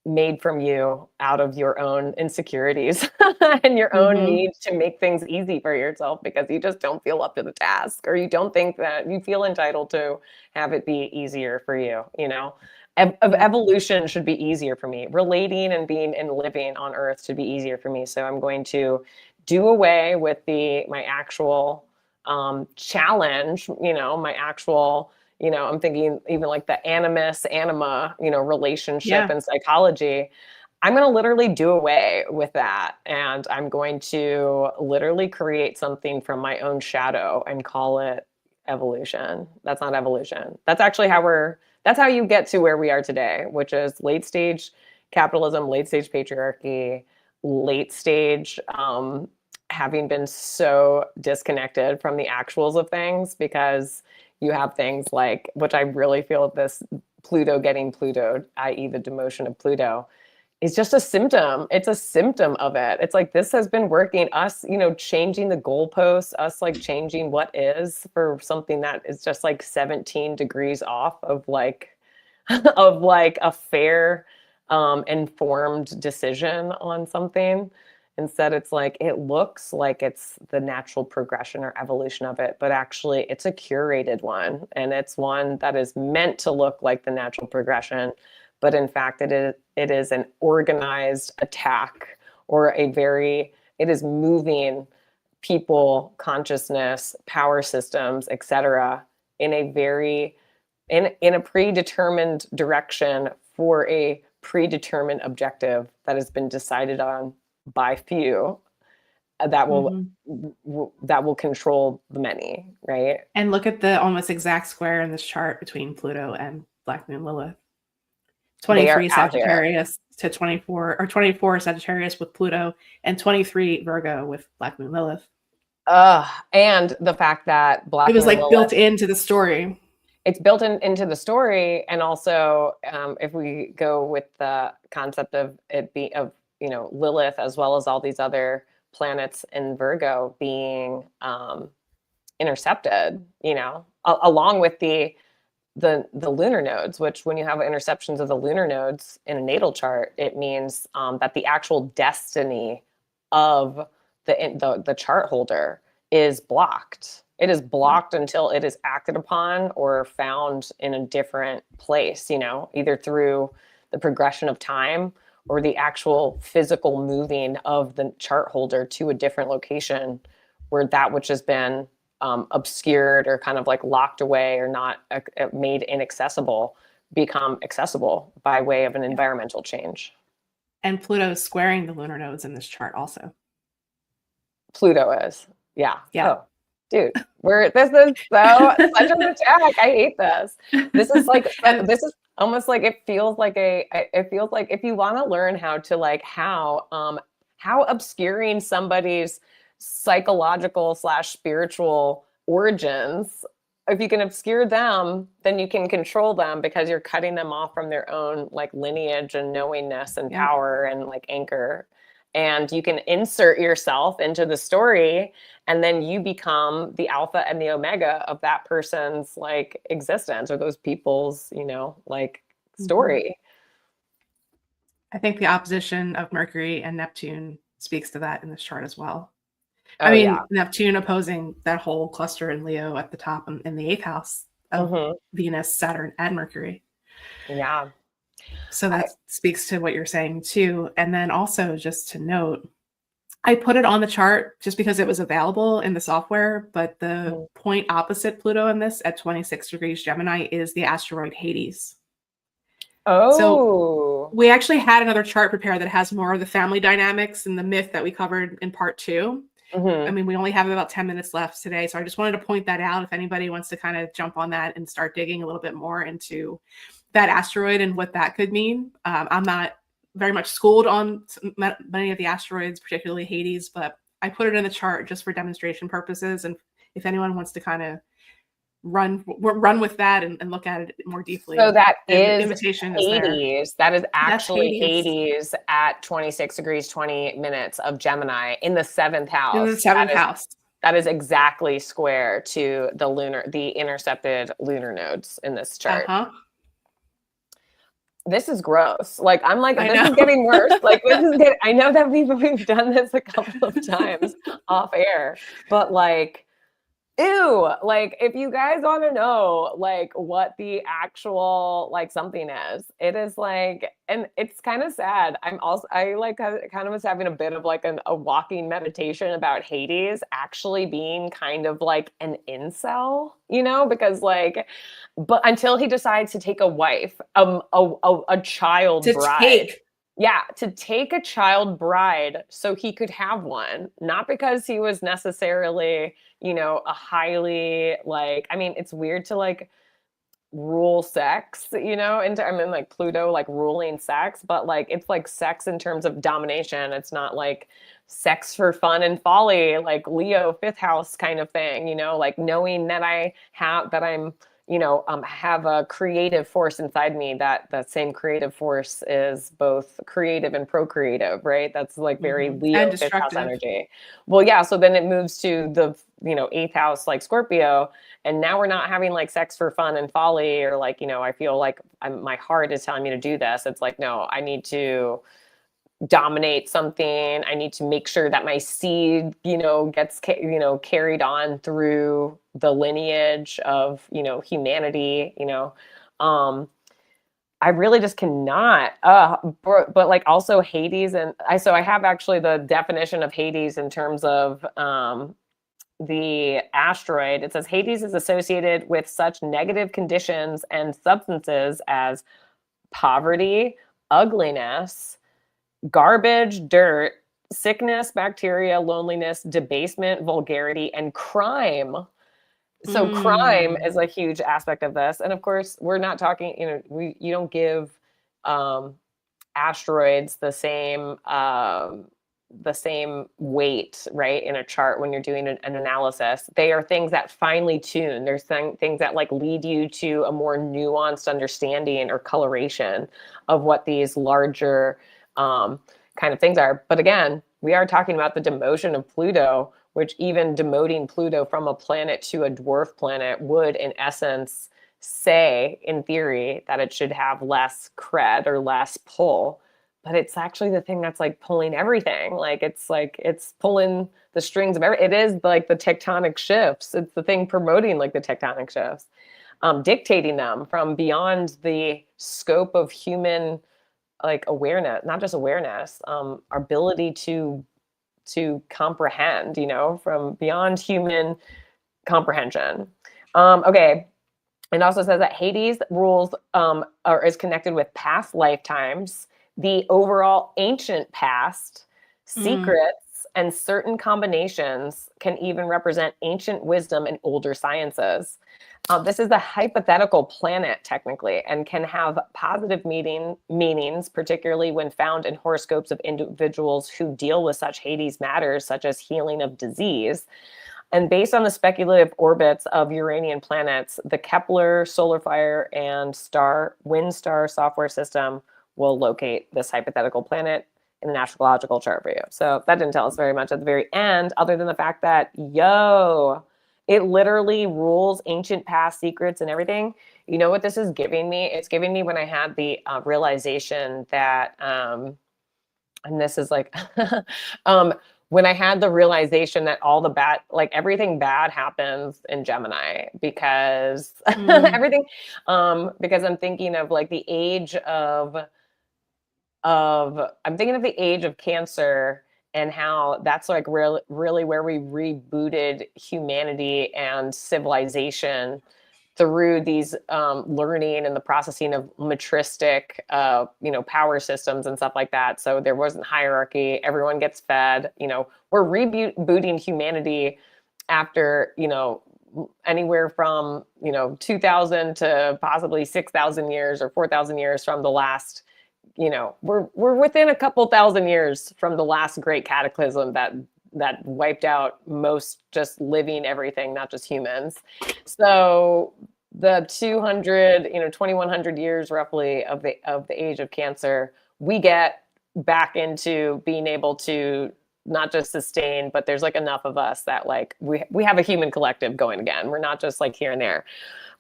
made from you out of your own insecurities and your own need to make things easy for yourself, because you just don't feel up to the task, or you don't think that you feel entitled to have it be easier for you. Evolution should be easier for me. Relating and being and living on Earth should be easier for me. So I'm going to do away with my actual challenge, my actual, I'm thinking even like the anima, relationship and psychology. I'm going to literally do away with that. And I'm going to literally create something from my own shadow and call it evolution. That's not evolution. That's actually that's how you get to where we are today, which is late stage capitalism, late stage patriarchy, late stage having been so disconnected from the actuals of things, because you have things like, which I really feel this Pluto getting Plutoed, i.e. the demotion of Pluto, is just a symptom. It's a symptom of it. It's like, this has been working, us, changing the goalposts, us like changing what is for something that is just like 17 degrees off of like, of like a fair, informed decision on something. Instead, it's like, it looks like it's the natural progression or evolution of it, but actually it's a curated one. And it's one that is meant to look like the natural progression. But in fact, it is an organized attack, or it is moving people, consciousness, power systems, etc., in a predetermined direction for a predetermined objective that has been decided on by few, that will control the many, right? And look at the almost exact square in this chart between Pluto and Black Moon Lilith. 23 Sagittarius to 24, or 24 Sagittarius with Pluto, and 23 Virgo with Black Moon Lilith. And the fact that it was like built into the story. It's built into the story. And also, if we go with the concept of it being Lilith, as well as all these other planets in Virgo being intercepted, along with the lunar nodes, which when you have interceptions of the lunar nodes in a natal chart, it means that the actual destiny of the chart holder is blocked. It is blocked until it is acted upon or found in a different place, either through the progression of time or the actual physical moving of the chart holder to a different location, where that which has been obscured or kind of like locked away or not made inaccessible become accessible by way of an environmental change. And Pluto is squaring the lunar nodes in this chart also. Pluto is. Yeah. Yeah. Oh, dude, this is such an attack. I hate this. This is like, this is almost like, it feels like if you want to learn how to like, how obscuring somebody's psychological / spiritual origins, if you can obscure them, then you can control them, because you're cutting them off from their own like lineage and knowingness and power and like anchor. And you can insert yourself into the story, and then you become the alpha and the omega of that person's like existence, or those people's, like story. I think the opposition of Mercury and Neptune speaks to that in this chart as well. I Oh yeah. mean, Neptune opposing that whole cluster in Leo at the top in the eighth house of Venus, Saturn, and Mercury. Yeah. So that speaks to what you're saying too. And then also just to note, I put it on the chart just because it was available in the software, but the point opposite Pluto in this at 26 degrees Gemini is the asteroid Hades. So Oh. we actually had another chart prepared that has more of the family dynamics and the myth that we covered in part 2. I mean, we only have about 10 minutes left today. So I just wanted to point that out if anybody wants to kind of jump on that and start digging a little bit more into that asteroid and what that could mean. I'm not very much schooled on many of the asteroids, particularly Hades, but I put it in the chart just for demonstration purposes. And if anyone wants to kind of run with that and look at it more deeply. So that is invitation Hades. That is actually Hades. Hades at 26 degrees 20 minutes of Gemini in the 7th house. In the 7th house. That is exactly square to the intercepted lunar nodes in this chart. This is gross. Like, I'm like, this is getting worse. Like, I know that we've done this a couple of times off air, but like, ew, like if you guys want to know like what the actual like something is, it is like, and it's kind of sad. I like kind of was having a bit of like a walking meditation about Hades actually being kind of like an incel, you know, because like, but until he decides to take a wife, a child bride. Yeah, to take a child bride so he could have one, not because he was necessarily, you know, a highly like, I mean, it's weird to like rule sex, you know, and I mean like Pluto like ruling sex, but like it's like sex in terms of domination. It's not like sex for fun and folly, like Leo 5th house kind of thing, you know, like knowing that I'm you know, have a creative force inside me, that same creative force is both creative and procreative, right? That's like very Leo 5th house energy. Well, yeah, so then it moves to the, you know, 8th house, like Scorpio, and now we're not having like sex for fun and folly, or like, you know, I feel like my heart is telling me to do this. It's like, no, I need to dominate something. I need to make sure that my seed, you know, gets, you know, carried on through the lineage of, you know, humanity, you know. I really just cannot, but like also Hades, and I have actually the definition of Hades in terms of the asteroid. It says Hades is associated with such negative conditions and substances as poverty, ugliness, garbage, dirt, sickness, bacteria, loneliness, debasement, vulgarity, and crime. So crime is a huge aspect of this. And of course, we're not talking, you know, you don't give asteroids the same weight, right, in a chart when you're doing an analysis. They are things that finely tune. There's things that like lead you to a more nuanced understanding or coloration of what these larger kind of things are. But again, we are talking about the demotion of Pluto, which even demoting Pluto from a planet to a dwarf planet would, in essence, say, in theory, that it should have less cred or less pull. But it's actually the thing that's like pulling everything. Like it's pulling the strings of everything. It is like the tectonic shifts. It's the thing promoting like the tectonic shifts, dictating them from beyond the scope of human like awareness, not just awareness, our ability to comprehend, you know, from beyond human comprehension. Okay. It also says that Hades rules or is connected with past lifetimes, the overall ancient past, secrets, and certain combinations can even represent ancient wisdom and older sciences. This is a hypothetical planet, technically, and can have positive meanings, particularly when found in horoscopes of individuals who deal with such Hades matters, such as healing of disease. And based on the speculative orbits of Uranian planets, the Kepler, Solar Fire, and Wind Star software system will locate this hypothetical planet in an astrological chart for you. So that didn't tell us very much at the very end, other than the fact that, it literally rules ancient past secrets and everything. You know what this is giving me? It's giving me when I had the realization that, and this is like, when I had the realization that all the bad, like everything bad happens in Gemini because Mm, everything, because I'm thinking of like the age of I'm thinking of the age of Cancer and how that's like really where we rebooted humanity and civilization through these learning and the processing of matristic, power systems and stuff like that. So there wasn't hierarchy. Everyone gets fed. We're rebooting humanity after anywhere from 2,000 to possibly 6,000 years or 4,000 years from the last. We're within a couple thousand years from the last great cataclysm that wiped out most just living everything, not just humans. So the 2,100 years roughly of the age of Cancer, we get back into being able to not just sustain, but there's like enough of us that like we have a human collective going again. We're not just like here and there.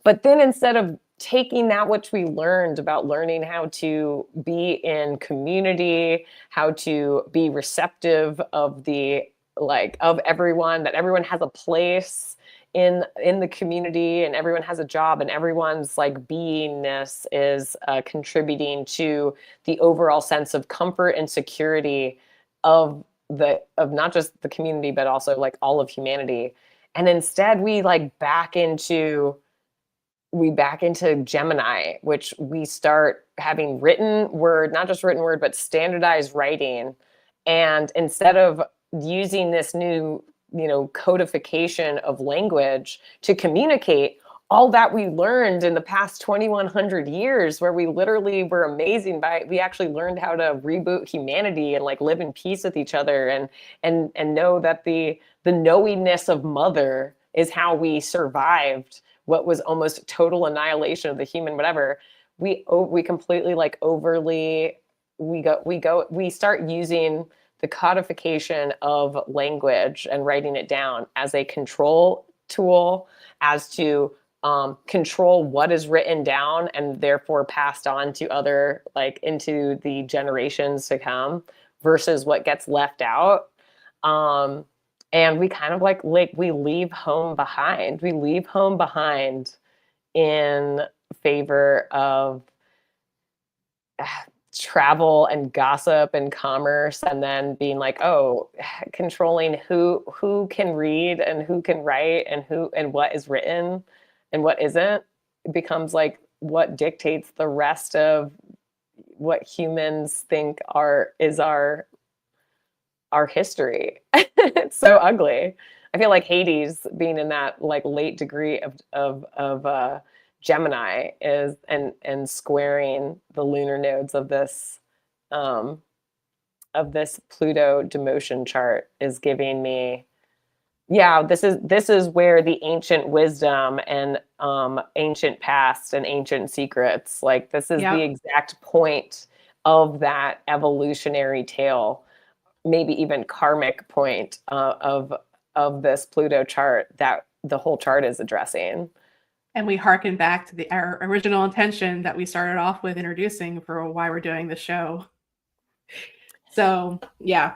But then instead of taking that which we learned about learning how to be in community, how to be receptive of the of everyone, that everyone has a place in the community and everyone has a job and everyone's like beingness is contributing to the overall sense of comfort and security of not just the community but also like all of humanity. And instead we back into Gemini, which we start having written word, not just written word, but standardized writing. And instead of using this new, codification of language to communicate all that we learned in the past 2,100 years, where we literally were amazing we actually learned how to reboot humanity and like live in peace with each other and know that the knowingness of mother is how we survived what was almost total annihilation of the human whatever. We completely like overly we start using the codification of language and writing it down as a control tool, as to control what is written down and therefore passed on to other, like into the generations to come, versus what gets left out. And we kind of like we leave home behind. We leave home behind in favor of travel and gossip and commerce, and then being like, oh, controlling who can read and who can write and who and what is written and what isn't. It becomes like what dictates the rest of what humans think is our history. It's so ugly. I feel like Hades being in that like late degree of Gemini is and squaring the lunar nodes of this Pluto demotion chart is giving me, yeah, this is where the ancient wisdom and ancient past and ancient secrets, like this is the yep. exact point of that evolutionary tale, maybe even karmic point of this Pluto chart that the whole chart is addressing. And we harken back to our original intention that we started off with introducing for why we're doing the show. So yeah.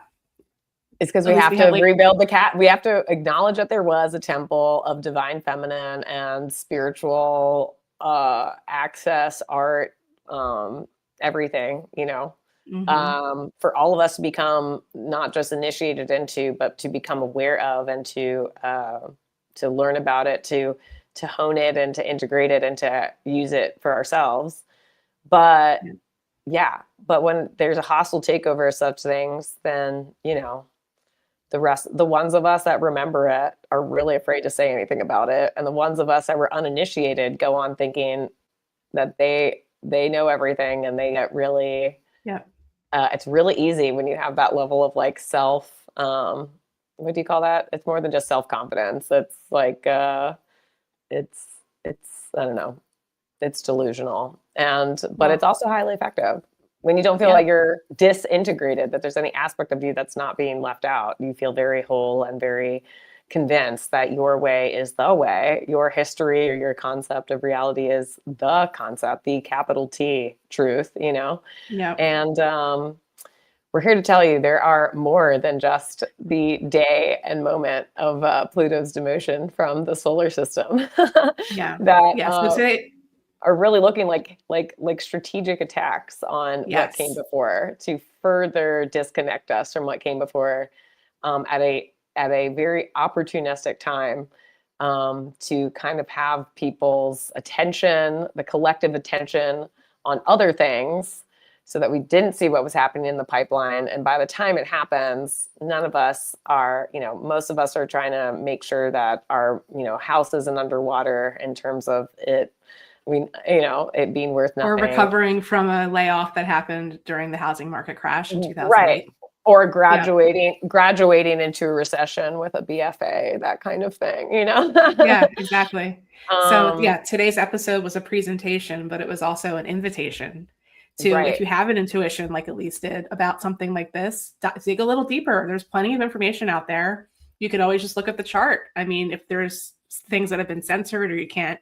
It's because At we least have we to have like, rebuild the cat. We have to acknowledge that there was a temple of divine feminine and spiritual access, art, everything, mhm. for all of us to become not just initiated into, but to become aware of and to learn about it, to hone it and to integrate it and to use it for ourselves. But Yeah. yeah, but when there's a hostile takeover of such things, then the ones of us that remember it are really afraid to say anything about it, and the ones of us that were uninitiated go on thinking that they know everything, and they get really Yeah. it's really easy when you have that level of like self what do you call that? It's more than just self-confidence. It's like it's I don't know, it's delusional, but it's Well, also highly effective when you don't feel yeah. like you're disintegrated, that there's any aspect of you that's not being left out. You feel very whole and very convinced that your way is the way, your history or your concept of reality is the concept, the capital T truth, Yeah. and we're here to tell you there are more than just the day and moment of Pluto's demotion from the solar system Yeah. that Yeah. So today, are really looking like strategic attacks on what came yes. before to further disconnect us from what came before, at a very opportunistic time, to kind of have people's attention, the collective attention, on other things, so that we didn't see what was happening in the pipeline. And by the time it happens, none of us are, most of us are trying to make sure that our, house isn't underwater in terms of it, it being worth Or nothing. recovering from a layoff that happened during the housing market crash in 2008. Right. Or Yeah. graduating into a recession with a BFA, that kind of thing, Yeah, exactly. So Um, yeah, today's episode was a presentation, but it was also an invitation to, if right. you have an intuition like Elise did about something like this, dig a little deeper. There's plenty of information out there. You could always just look at the chart. I mean, if there's things that have been censored or you can't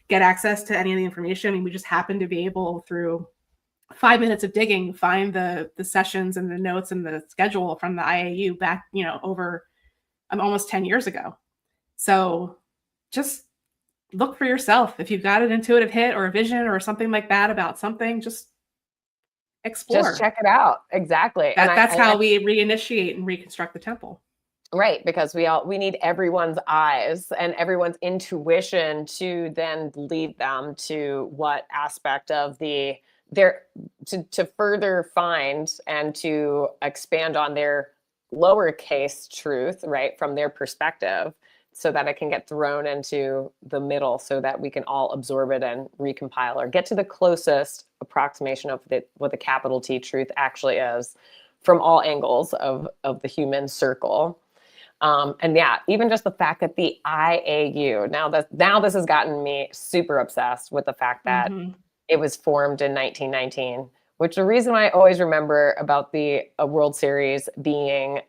get access to any of the information, and we just happen to be able, through 5 minutes of digging, find the sessions and the notes and the schedule from the IAU back, over almost 10 years ago. So just look for yourself. If you've got an intuitive hit or a vision or something like that about something, just explore. Just check it out. Exactly. That's how we reinitiate and reconstruct the temple. Right, because we need everyone's eyes and everyone's intuition to then lead them to what aspect of to further find and to expand on their lowercase truth, right, from their perspective, so that it can get thrown into the middle, so that we can all absorb it and recompile, or get to the closest approximation of what the capital T truth actually is from all angles of the human circle. And yeah, even just the fact that the IAU, now this has gotten me super obsessed with the fact that it was formed in 1919, which the reason why I always remember about the World Series being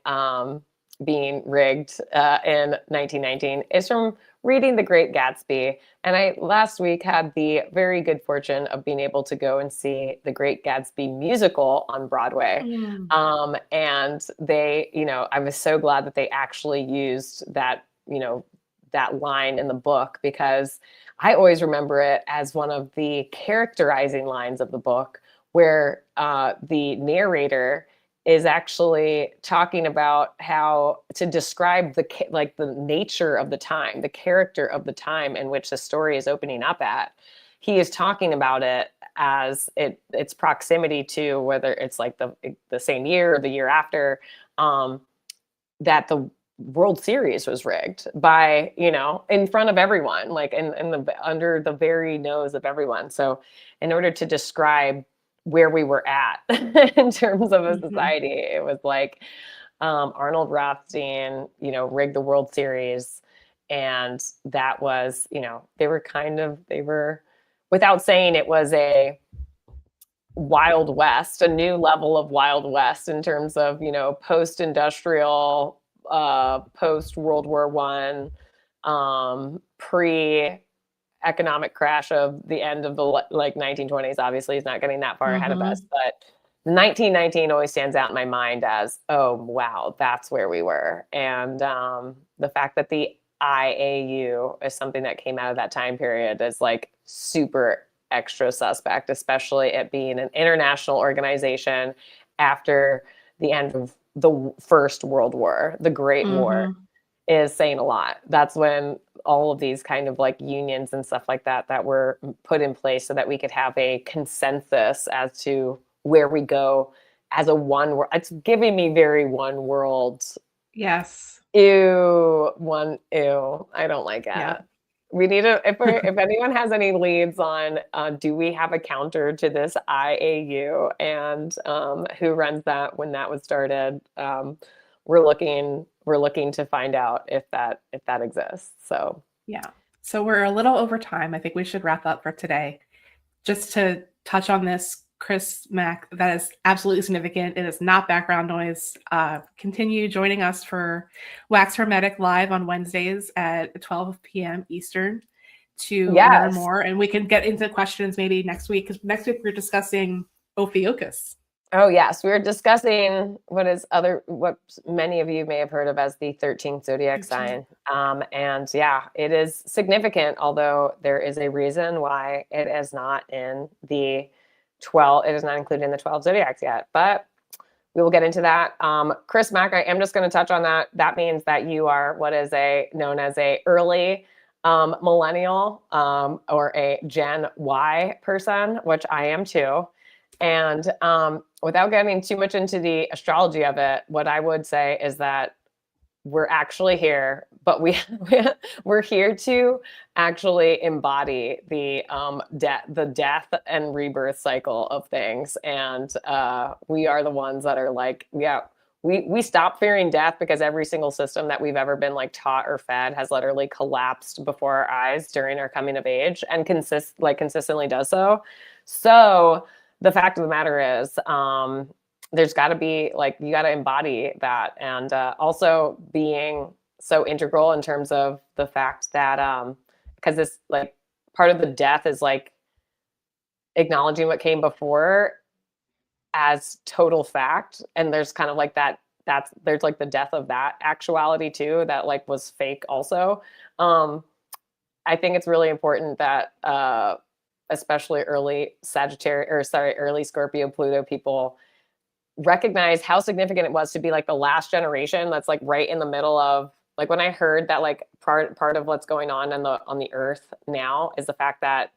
rigged in 1919 is from reading The Great Gatsby. And I last week had the very good fortune of being able to go and see The Great Gatsby musical on Broadway. And they, I was so glad that they actually used that, that line in the book, because I always remember it as one of the characterizing lines of the book, where the narrator is actually talking about how to describe the nature of the time, the character of the time in which the story is opening up at. He is talking about it as its proximity to, whether it's like the same year or the year after, that the World Series was rigged by, in front of everyone, like under the very nose of everyone. So in order to describe where we were at in terms of a society, it was like Arnold Rothstein, rigged the World Series. And that was, they were, without saying it was a Wild West, a new level of Wild West in terms of, post-industrial, post-World War I, pre-economic crash of the end of the 1920s. Obviously, he's not getting that far ahead of us, but 1919 always stands out in my mind as, oh, wow, that's where we were. And the fact that the IAU is something that came out of that time period is like super extra suspect, especially it being an international organization after the end of the First World War, the Great War, is saying a lot. That's when all of these kind of like unions and stuff like that were put in place so that we could have a consensus as to where we go as a one world. It's giving me very one world. Yes. Ew. I don't like it. Yeah. We need if anyone has any leads on, do we have a counter to this IAU, and who runs that, when that was started? We're looking to find out if that exists. So yeah. So we're a little over time. I think we should wrap up for today. Just to touch on this, Chris Mack, that is absolutely significant. It is not background noise. Continue joining us for Wax Hermetic live on Wednesdays at 12 p.m. Eastern to learn more. And we can get into questions maybe next week, because next week we're discussing Ophiuchus. Oh yes, we were discussing what many of you may have heard of as the 13th zodiac 13. sign. And yeah, it is significant, although there is a reason why it is not in the 12, it is not included in the 12 zodiacs yet. But we will get into that. Chris Mack, I am just going to touch on that. That means that you are what is known as a early millennial or a Gen Y person, which I am too. And without getting too much into the astrology of it, what I would say is that we're actually here, but we're here to actually embody the death and rebirth cycle of things, and we are the ones that are like, yeah, we stop fearing death because every single system that we've ever been like taught or fed has literally collapsed before our eyes during our coming of age, and consistently does so. So the fact of the matter is, there's got to be like, you got to embody that, and also being so integral in terms of the fact that because this like part of the death is like acknowledging what came before as total fact, and there's kind of like there's like the death of that actuality too, that like was fake also. I think it's really important that especially early early Scorpio Pluto people recognize how significant it was to be like the last generation that's like right in the middle of, like, when I heard that like part of what's going on on the earth now is the fact that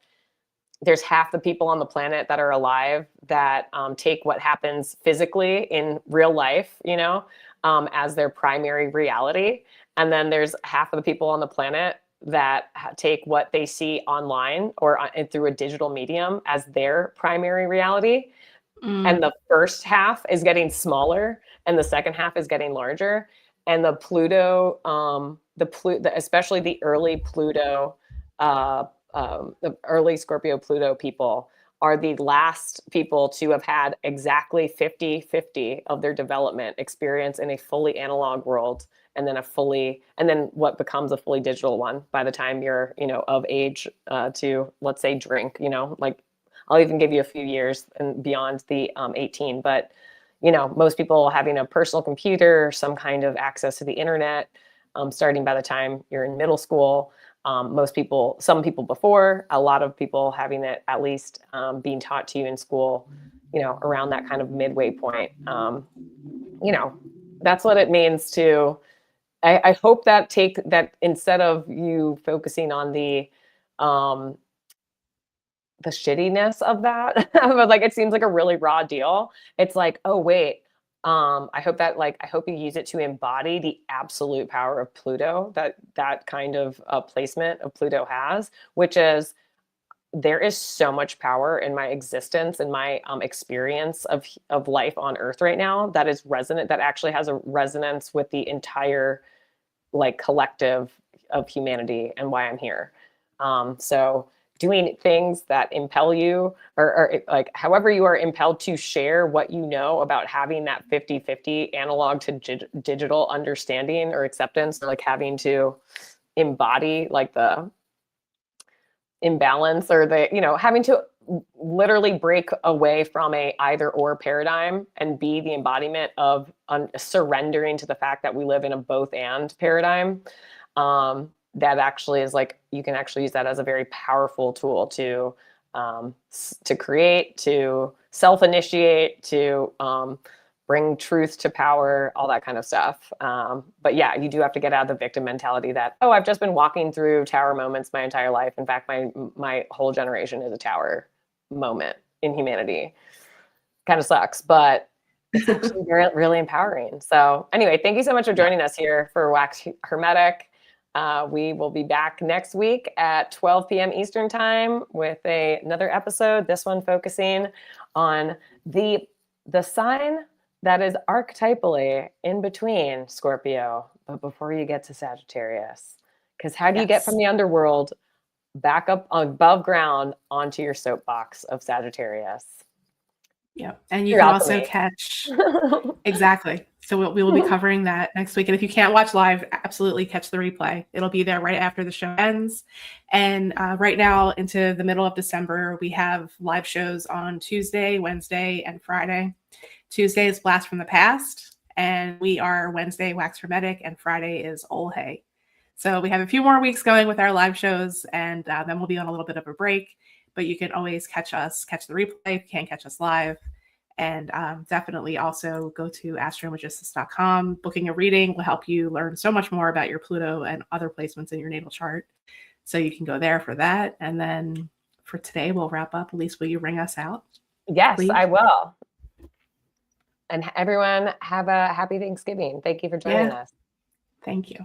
there's half the people on the planet that are alive that take what happens physically in real life, as their primary reality. And then there's half of the people on the planet that take what they see online or through a digital medium as their primary reality. And the first half is getting smaller and the second half is getting larger. And the Pluto, especially the early Pluto, the early Scorpio Pluto people are the last people to have had exactly 50-50 of their development experience in a fully analog world, and then what becomes a fully digital one by the time you're, of age to, let's say, drink, like, I'll even give you a few years and beyond the 18, but most people having a personal computer, some kind of access to the internet, starting by the time you're in middle school. Some people before, a lot of people having it at least being taught to you in school, around that kind of midway point. That's what it means to. I hope that instead of you focusing on the shittiness of that, but like, it seems like a really raw deal. It's like, oh wait, I hope you use it to embody the absolute power of Pluto, that kind of placement of Pluto has, which is, there is so much power in my existence and my experience of life on Earth right now that is resonant, that actually has a resonance with the entire like collective of humanity and why I'm here. So doing things that impel you, or like however you are impelled to share what you know about having that 50-50 analog to digital understanding or acceptance, or like having to embody like the imbalance, or having to literally break away from a either or paradigm and be the embodiment of surrendering to the fact that we live in a both and paradigm. That actually is like, you can actually use that as a very powerful tool to create, to self-initiate, to bring truth to power, all that kind of stuff. But yeah, you do have to get out of the victim mentality that, oh, I've just been walking through tower moments my entire life. In fact, my whole generation is a tower moment in humanity. Kind of sucks, but it's actually really empowering. So anyway, thank you so much for joining us here for Wax Hermetic. We will be back next week at 12 p.m. Eastern time with another episode. This one focusing on the sign that is archetypally in between Scorpio, but before you get to Sagittarius. Because how do you get from the underworld back up above ground onto your soapbox of Sagittarius? Yeah, and you can also catch exactly. So we will be covering that next week. And if you can't watch live, absolutely catch the replay. It'll be there right after the show ends. And right now into the middle of December, we have live shows on Tuesday, Wednesday, and Friday. Tuesday is Blast from the Past, and we are Wednesday Wax Hermetic, and Friday is Olhe. So we have a few more weeks going with our live shows, and then we'll be on a little bit of a break. But you can always catch the replay if you can't catch us live. And definitely also go to astromagistus.com. Booking a reading will help you learn so much more about your Pluto and other placements in your natal chart. So you can go there for that. And then for today, we'll wrap up. Elise, will you ring us out? Yes, please? I will. And everyone have a happy Thanksgiving. Thank you for joining us. Thank you.